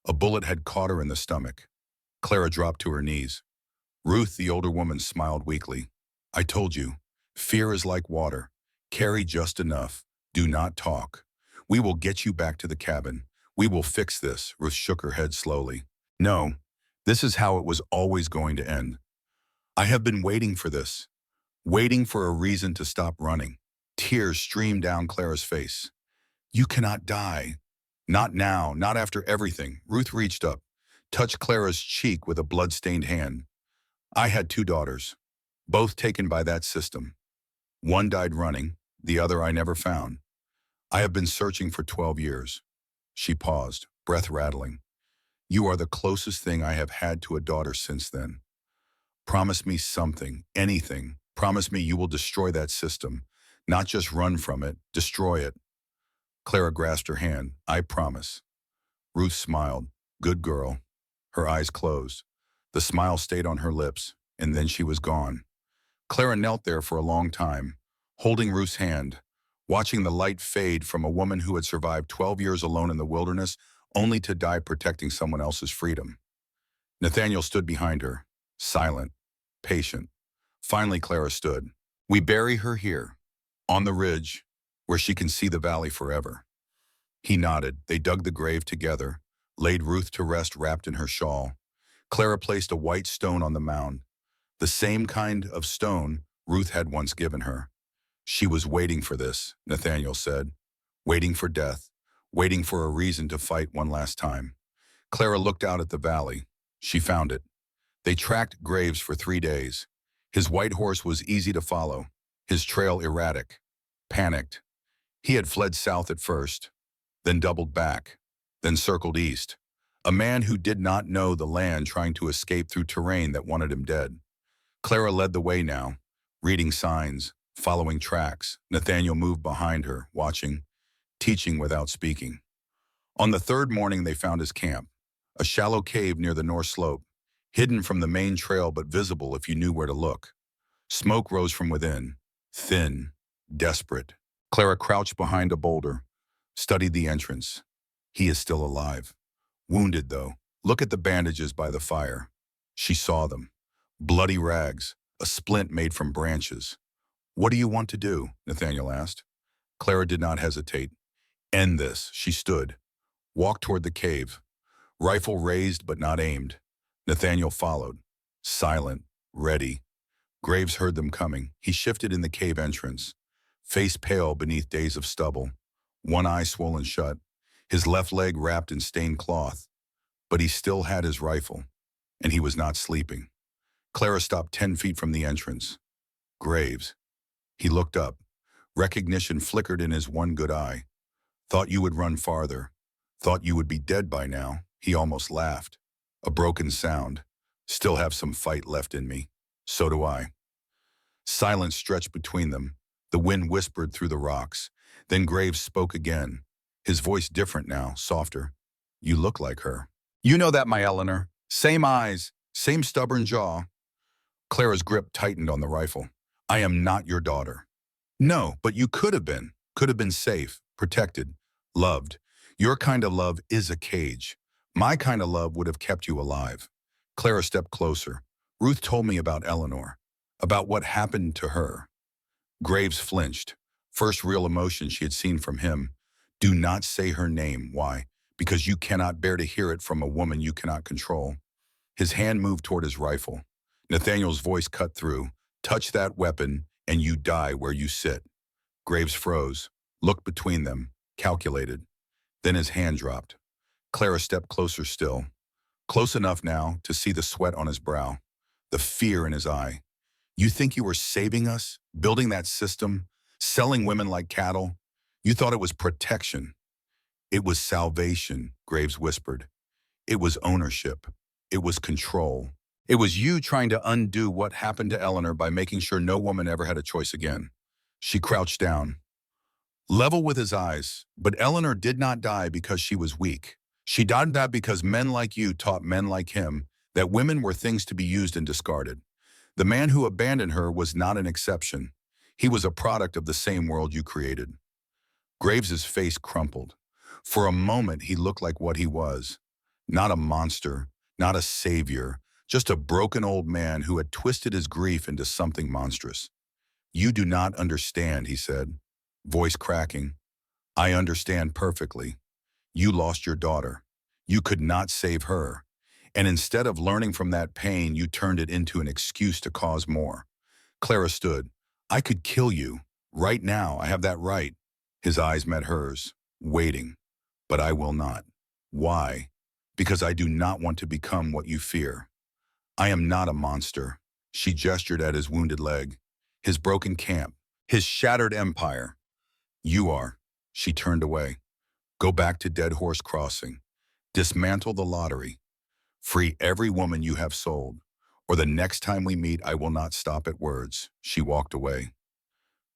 Speaker 1: A bullet had caught her in the stomach. Clara dropped to her knees. Ruth, the older woman, smiled weakly. I told you, fear is like water. Carry just enough. Do not talk. We will get you back to the cabin. We will fix this. Ruth shook her head slowly. No, this is how it was always going to end. I have been waiting for this, waiting for a reason to stop running. Tears streamed down Clara's face. You cannot die. Not now, not after everything. Ruth reached up, touched Clara's cheek with a blood-stained hand. I had 2 daughters, both taken by that system. One died running, the other I never found. I have been searching for 12 years. She paused, breath rattling. You are the closest thing I have had to a daughter since then. Promise me something, anything. Promise me you will destroy that system, not just run from it, destroy it. Clara grasped her hand. I promise. Ruth smiled. Good girl. Her eyes closed. The smile stayed on her lips, and then she was gone. Clara knelt there for a long time, holding Ruth's hand, watching the light fade from a woman who had survived 12 years alone in the wilderness, only to die protecting someone else's freedom. Nathaniel stood behind her, silent, patient. Finally, Clara stood. We bury her here, on the ridge, where she can see the valley forever. He nodded. They dug the grave together, laid Ruth to rest wrapped in her shawl. Clara placed a white stone on the mound, the same kind of stone Ruth had once given her. She was waiting for this, Nathaniel said, waiting for death, waiting for a reason to fight one last time. Clara looked out at the valley. She found it. They tracked Graves for 3 days. His white horse was easy to follow, his trail erratic, panicked. He had fled south at first, then doubled back, then circled east. A man who did not know the land trying to escape through terrain that wanted him dead. Clara led the way now, reading signs, following tracks. Nathaniel moved behind her, watching, teaching without speaking. On the 3rd morning they found his camp, A shallow cave near the north slope, hidden from the main trail but visible if you knew where to look. Smoke rose from within, thin, desperate. Clara crouched behind a boulder, studied the entrance. He is still alive. Wounded, though. Look at the bandages by the fire. She saw them. Bloody rags, a splint made from branches. What do you want to do? Nathaniel asked. Clara did not hesitate. End this, she stood. Walked toward the cave. Rifle raised but not aimed. Nathaniel followed. Silent, ready. Graves heard them coming. He shifted in the cave entrance. Face pale beneath days of stubble. One eye swollen shut. His left leg wrapped in stained cloth. But he still had his rifle. And he was not sleeping. Clara stopped 10 feet from the entrance. Graves. He looked up. Recognition flickered in his one good eye. Thought you would run farther. Thought you would be dead by now. He almost laughed. A broken sound. Still have some fight left in me. So do I. Silence stretched between them. The wind whispered through the rocks. Then Graves spoke again. His voice different now, softer. You look like her. You know that, my Eleanor. Same eyes, same stubborn jaw. Clara's grip tightened on the rifle. I am not your daughter. No, but you could have been. Could have been safe, protected, loved. Your kind of love is a cage. My kind of love would have kept you alive. Clara stepped closer. Ruth told me about Eleanor, about what happened to her. Graves flinched. First real emotion she had seen from him. Do not say her name. Why? Because you cannot bear to hear it from a woman you cannot control. His hand moved toward his rifle. Nathaniel's voice cut through. Touch that weapon, and you die where you sit. Graves froze, looked between them, calculated. Then his hand dropped. Clara stepped closer still. Close enough now to see the sweat on his brow, the fear in his eye. You think you were saving us, building that system, selling women like cattle? You thought it was protection. It was salvation, Graves whispered. It was ownership. It was control. It was you trying to undo what happened to Eleanor by making sure no woman ever had a choice again. She crouched down, level with his eyes. But Eleanor did not die because she was weak. She died because men like you taught men like him that women were things to be used and discarded. The man who abandoned her was not an exception. He was a product of the same world you created. Graves's face crumpled. For a moment, he looked like what he was. Not a monster, not a savior, just a broken old man who had twisted his grief into something monstrous. You do not understand, he said, voice cracking. I understand perfectly. You lost your daughter. You could not save her. And instead of learning from that pain, you turned it into an excuse to cause more. Clara stood. I could kill you. Right now, I have that right. His eyes met hers, waiting. But I will not. Why? Because I do not want to become what you fear. I am not a monster. She gestured at his wounded leg, his broken camp, his shattered empire. You are. She turned away. Go back to Dead Horse Crossing. Dismantle the lottery. Free every woman you have sold. Or the next time we meet, I will not stop at words. She walked away.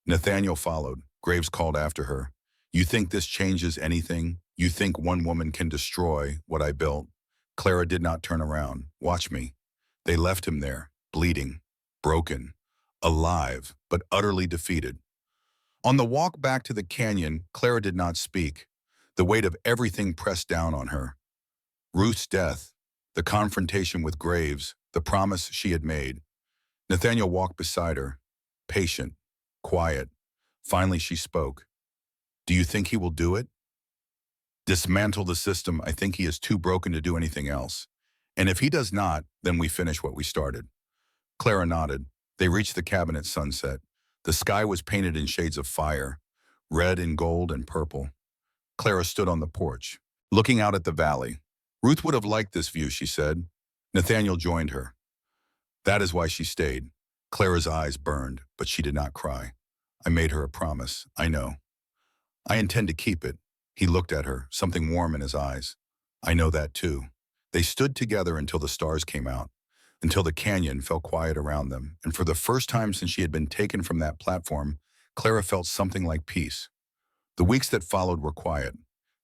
Speaker 1: Nathaniel followed. Graves called after her. You think this changes anything? You think one woman can destroy what I built? Clara did not turn around. Watch me. They left him there, bleeding, broken, alive, but utterly defeated. On the walk back to the canyon, Clara did not speak. The weight of everything pressed down on her. Ruth's death, the confrontation with Graves, the promise she had made. Nathaniel walked beside her, patient, quiet. Finally, she spoke. Do you think he will do it? Dismantle the system. I think he is too broken to do anything else. And if he does not, then we finish what we started. Clara nodded. They reached the cabin at sunset. The sky was painted in shades of fire, red and gold and purple. Clara stood on the porch, looking out at the valley. Ruth would have liked this view, she said. Nathaniel joined her. That is why she stayed. Clara's eyes burned, but she did not cry. I made her a promise. I know. I intend to keep it. He looked at her, something warm in his eyes. I know that too. They stood together until the stars came out, until the canyon fell quiet around them, and for the first time since she had been taken from that platform, Clara felt something like peace. The weeks that followed were quiet.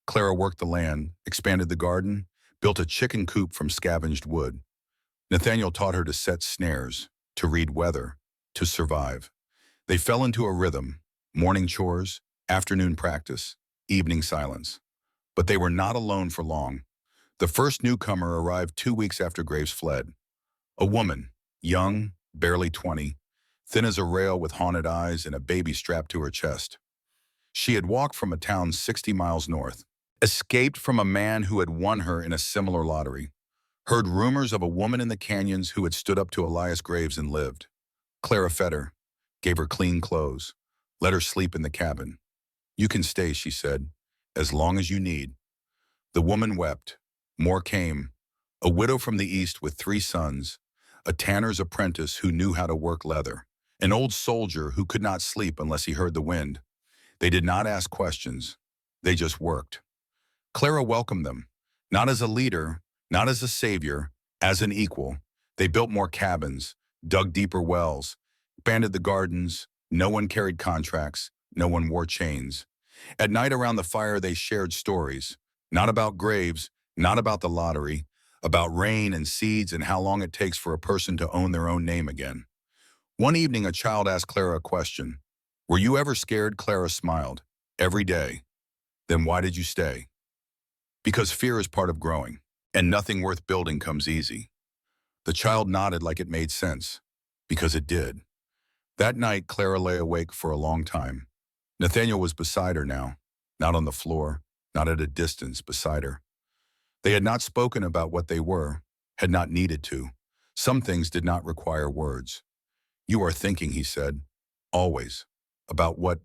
Speaker 1: Clara worked the land, expanded the garden, built a chicken coop from scavenged wood. Nathaniel taught her to set snares, to read weather, to survive. They fell into a rhythm: morning chores, afternoon practice, evening silence. But they were not alone for long. The first newcomer arrived 2 weeks after Graves fled. A woman, young, barely 20, thin as a rail with haunted eyes and a baby strapped to her chest. She had walked from a town 60 miles north, escaped from a man who had won her in a similar lottery, heard rumors of a woman in the canyons who had stood up to Elias Graves and lived. Clara fed her, gave her clean clothes, let her sleep in the cabin. "You can stay," she said, "as long as you need." The woman wept. More came. A widow from the east with 3 sons, a tanner's apprentice who knew how to work leather, an old soldier who could not sleep unless he heard the wind. They did not ask questions. They just worked. Clara welcomed them, not as a leader, not as a savior, as an equal. They built more cabins, dug deeper wells, expanded the gardens. No one carried contracts. No one wore chains. At night around the fire, they shared stories, not about graves, not about the lottery, about rain and seeds and how long it takes for a person to own their own name again. One evening, a child asked Clara a question. "Were you ever scared?" Clara smiled. "Every day." "Then why did you stay?" "Because fear is part of growing, and nothing worth building comes easy." The child nodded like it made sense, because it did. That night, Clara lay awake for a long time. Nathaniel was beside her now, not on the floor, not at a distance, beside her. They had not spoken about what they were, had not needed to. Some things did not require words. "You are thinking," he said, "always. About what?"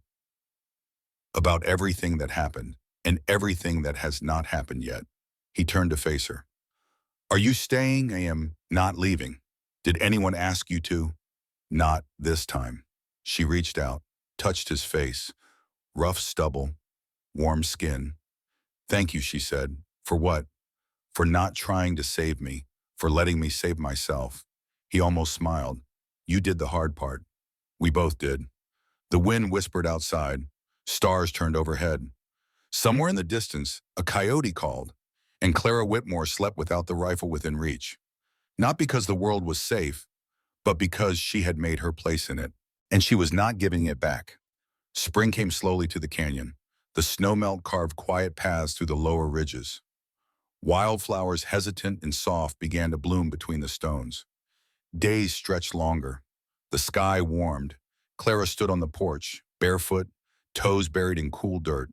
Speaker 1: "About everything that happened, and everything that has not happened yet." He turned to face her. "Are you staying?" "I am not leaving." "Did anyone ask you to?" "Not this time." She reached out, touched his face, rough stubble, warm skin. "Thank you," she said. "For what?" "For not trying to save me, for letting me save myself." He almost smiled. "You did the hard part." "We both did." The wind whispered outside. Stars turned overhead. Somewhere in the distance, a coyote called, and Clara Whitmore slept without the rifle within reach. Not because the world was safe, but because she had made her place in it, and she was not giving it back. Spring came slowly to the canyon. The snowmelt carved quiet paths through the lower ridges. Wildflowers, hesitant and soft, began to bloom between the stones. Days stretched longer. The sky warmed. Clara stood on the porch, barefoot, toes buried in cool dirt.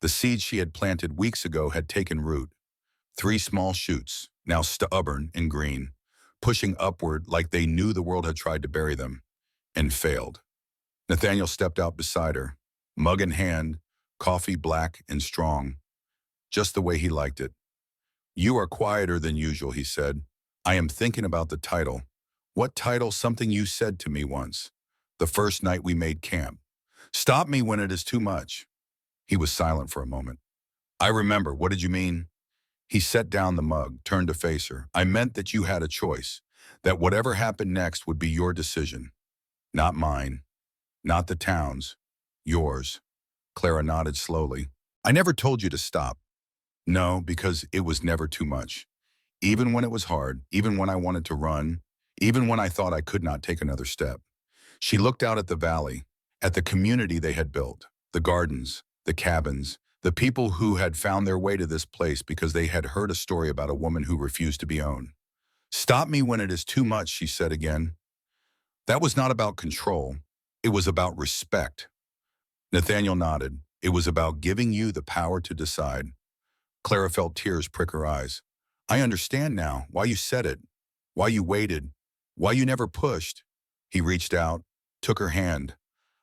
Speaker 1: The seeds she had planted weeks ago had taken root. 3 small shoots, now stubborn and green, pushing upward like they knew the world had tried to bury them, and failed. Nathaniel stepped out beside her, mug in hand, coffee black and strong, just the way he liked it. "You are quieter than usual," he said. "I am thinking about the title." "What title?" "Something you said to me once, the first night we made camp. Stop me when it is too much." He was silent for a moment. "I remember. What did you mean?" He set down the mug, turned to face her. "I meant that you had a choice, that whatever happened next would be your decision. Not mine, not the town's, yours." Clara nodded slowly. "I never told you to stop." "No, because it was never too much. Even when it was hard, even when I wanted to run, even when I thought I could not take another step." She looked out at the valley, at the community they had built, the gardens, the cabins, the people who had found their way to this place because they had heard a story about a woman who refused to be owned. "Stop me when it is too much," she said again. That was not about control. It was about respect. Nathaniel nodded. "It was about giving you the power to decide." Clara felt tears prick her eyes. "I understand now why you said it, why you waited, why you never pushed." He reached out, took her hand.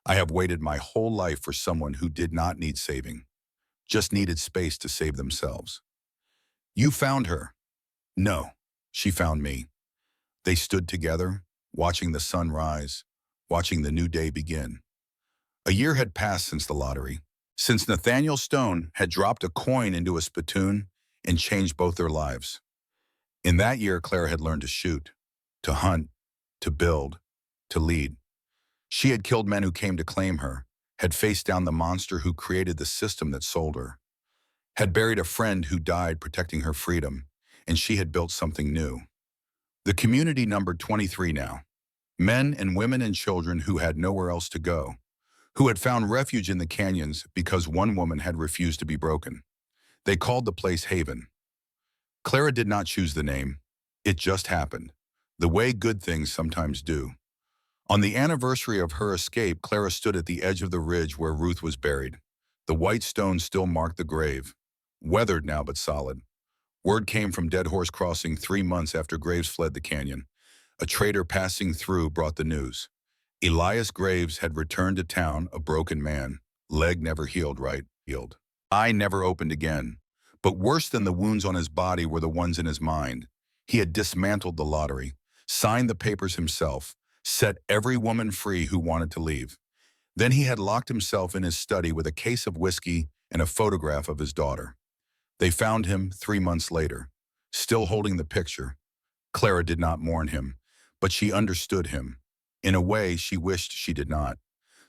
Speaker 1: "I have waited my whole life for someone who did not need saving, just needed space to save themselves." "You found her." "No, she found me." They stood together, watching the sun rise, watching the new day begin. A year had passed since the lottery, since Nathaniel Stone had dropped a coin into a spittoon and changed both their lives. In that year, Clara had learned to shoot, to hunt, to build, to lead. She had killed men who came to claim her, had faced down the monster who created the system that sold her, had buried a friend who died protecting her freedom, and she had built something new. The community numbered 23 now. Men and women and children who had nowhere else to go, who had found refuge in the canyons because one woman had refused to be broken. They called the place Haven. Clara did not choose the name. It just happened, the way good things sometimes do. On the anniversary of her escape, Clara stood at the edge of the ridge where Ruth was buried. The white stones still marked the grave, weathered now but solid. Word came from Dead Horse Crossing 3 months after Graves fled the canyon. A trader passing through brought the news. Elias Graves had returned to town a broken man. Leg never healed right. Healed. Eye never opened again. But worse than the wounds on his body were the ones in his mind. He had dismantled the lottery, signed the papers himself, set every woman free who wanted to leave. Then he had locked himself in his study with a case of whiskey and a photograph of his daughter. They found him 3 months later, still holding the picture. Clara did not mourn him, but she understood him. In a way, she wished she did not.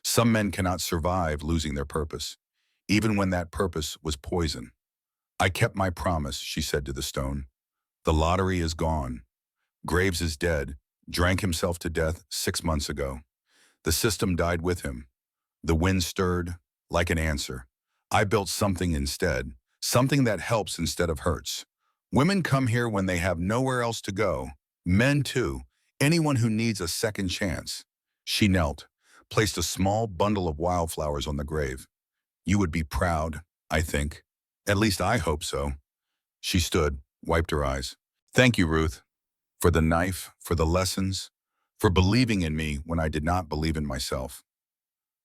Speaker 1: Some men cannot survive losing their purpose, even when that purpose was poison. I kept my promise, she said to the stone. The lottery is gone. Graves is dead, drank himself to death 6 months ago. The system died with him. The wind stirred, like an answer. I built something instead, something that helps instead of hurts. Women come here when they have nowhere else to go. Men too, anyone who needs a second chance. She knelt, placed a small bundle of wildflowers on the grave. You would be proud, I think. At least I hope so. She stood, wiped her eyes. Thank you, Ruth, for the knife, for the lessons, for believing in me when I did not believe in myself.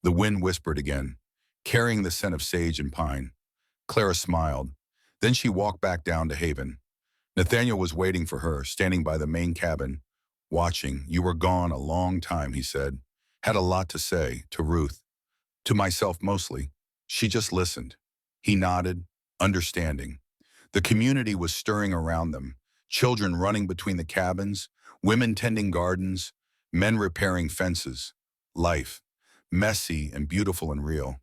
Speaker 1: The wind whispered again, carrying the scent of sage and pine. Clara smiled. Then she walked back down to Haven. Nathaniel was waiting for her, standing by the main cabin, watching. You were gone a long time, he said. Had a lot to say, to Ruth. To myself mostly. She just listened. He nodded, understanding. The community was stirring around them, children running between the cabins, women tending gardens, men repairing fences. Life, messy and beautiful and real.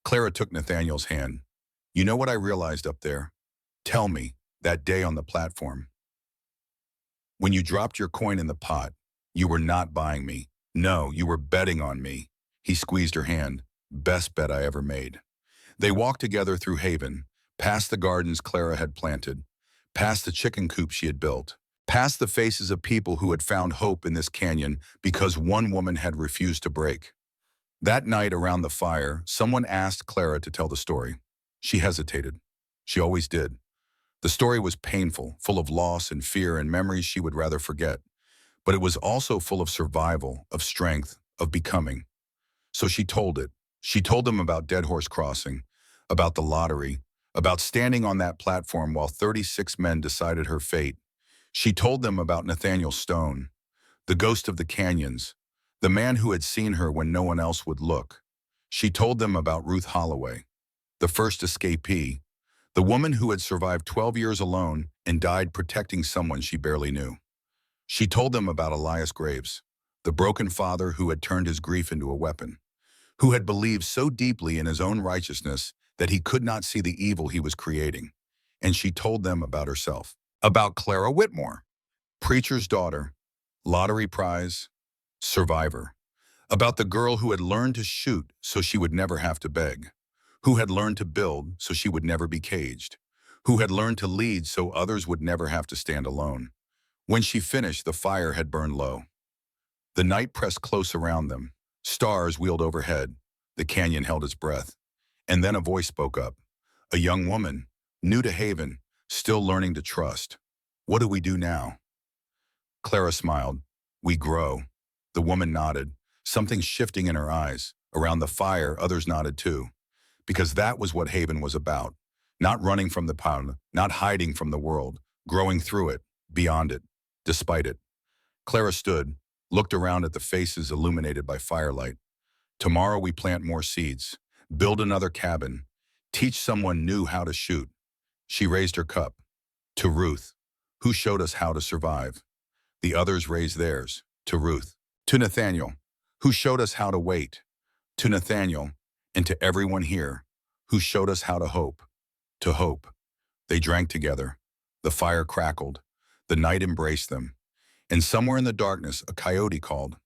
Speaker 1: Clara took Nathaniel's hand. You know what I realized up there? Tell me, that day on the platform. When you dropped your coin in the pot, you were not buying me. No, you were betting on me. He squeezed her hand. Best bet I ever made. They walked together through Haven, past the gardens Clara had planted, past the chicken coop she had built, past the faces of people who had found hope in this canyon because one woman had refused to break. That night around the fire, someone asked Clara to tell the story. She hesitated. She always did. The story was painful, full of loss and fear and memories she would rather forget. But it was also full of survival, of strength, of becoming. So she told it. She told them about Dead Horse Crossing, about the lottery, about standing on that platform while 36 men decided her fate. She told them about Nathaniel Stone, the ghost of the canyons, the man who had seen her when no one else would look. She told them about Ruth Holloway, the first escapee, the woman who had survived 12 years alone and died protecting someone she barely knew. She told them about Elias Graves, the broken father who had turned his grief into a weapon, who had believed so deeply in his own righteousness that he could not see the evil he was creating. And she told them about herself, about Clara Whitmore, preacher's daughter, lottery prize, survivor, about the girl who had learned to shoot so she would never have to beg, who had learned to build so she would never be caged, who had learned to lead so others would never have to stand alone. When she finished, the fire had burned low. The night pressed close around them. Stars wheeled overhead. The canyon held its breath. And then a voice spoke up. A young woman, new to Haven, still learning to trust. What do we do now? Clara smiled. We grow. The woman nodded, something shifting in her eyes. Around the fire, others nodded too. Because that was what Haven was about. Not running from the pound, not hiding from the world, growing through it, beyond it, despite it. Clara stood, looked around at the faces illuminated by firelight. Tomorrow we plant more seeds, build another cabin, teach someone new how to shoot. She raised her cup. To Ruth, who showed us how to survive. The others raised theirs. To Ruth. To Nathaniel, who showed us how to wait. To Nathaniel, and to everyone here, who showed us how to hope. To hope. They drank together. The fire crackled. The night embraced them. And somewhere in the darkness, a coyote called,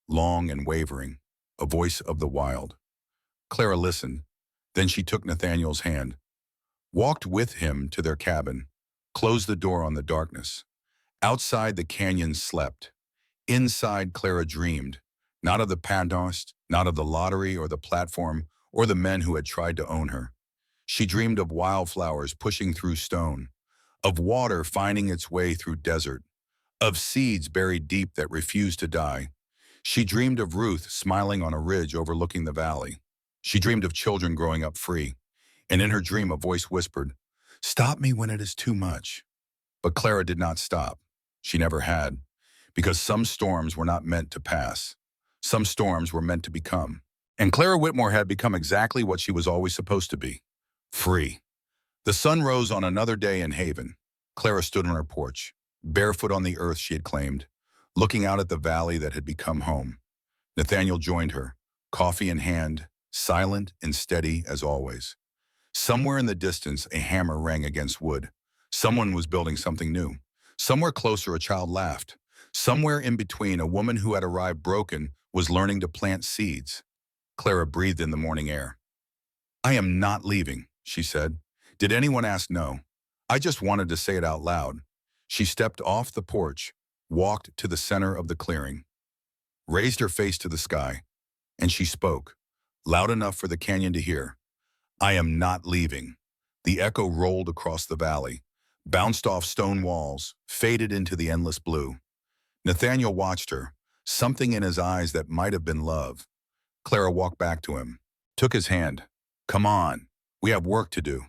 Speaker 1: long and wavering, a voice of the wild. Clara listened. Then she took Nathaniel's hand, walked with him to their cabin, closed the door on the darkness. Outside, the canyon slept. Inside, Clara dreamed, not of the past, not of the lottery or the platform or the men who had tried to own her. She dreamed of wildflowers pushing through stone, of water finding its way through desert, of seeds buried deep that refused to die. She dreamed of Ruth smiling on a ridge overlooking the valley. She dreamed of children growing up free. And in her dream, a voice whispered, "Stop me when it is too much." But Clara did not stop. She never had, because some storms were not meant to pass. Some storms were meant to become. And Clara Whitmore had become exactly what she was always supposed to be: free. The sun rose on another day in Haven. Clara stood on her porch, barefoot on the earth she had claimed, looking out at the valley that had become home. Nathaniel joined her, coffee in hand, silent and steady as always. Somewhere in the distance, a hammer rang against wood. Someone was building something new. Somewhere closer, a child laughed. Somewhere in between, a woman who had arrived broken was learning to plant seeds. Clara breathed in the morning air. "I am not leaving," she said. "Did anyone ask? No. I just wanted to say it out loud." She stepped off the porch, walked to the center of the clearing, raised her face to the sky, and she spoke, loud enough for the canyon to hear. "I am not leaving." The echo rolled across the valley, bounced off stone walls, faded into the endless blue. Nathaniel watched her, something in his eyes that might have been love. Clara walked back to him, took his hand. "Come on, we have work to do."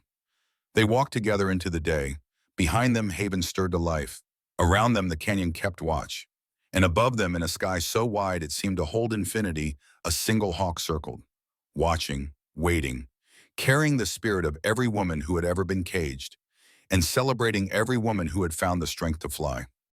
Speaker 1: They walked together into the day. Behind them, Haven stirred to life. Around them, the canyon kept watch. And above them, in a sky so wide it seemed to hold infinity, a single hawk circled, watching, waiting, carrying the spirit of every woman who had ever been caged, and celebrating every woman who had found the strength to fly.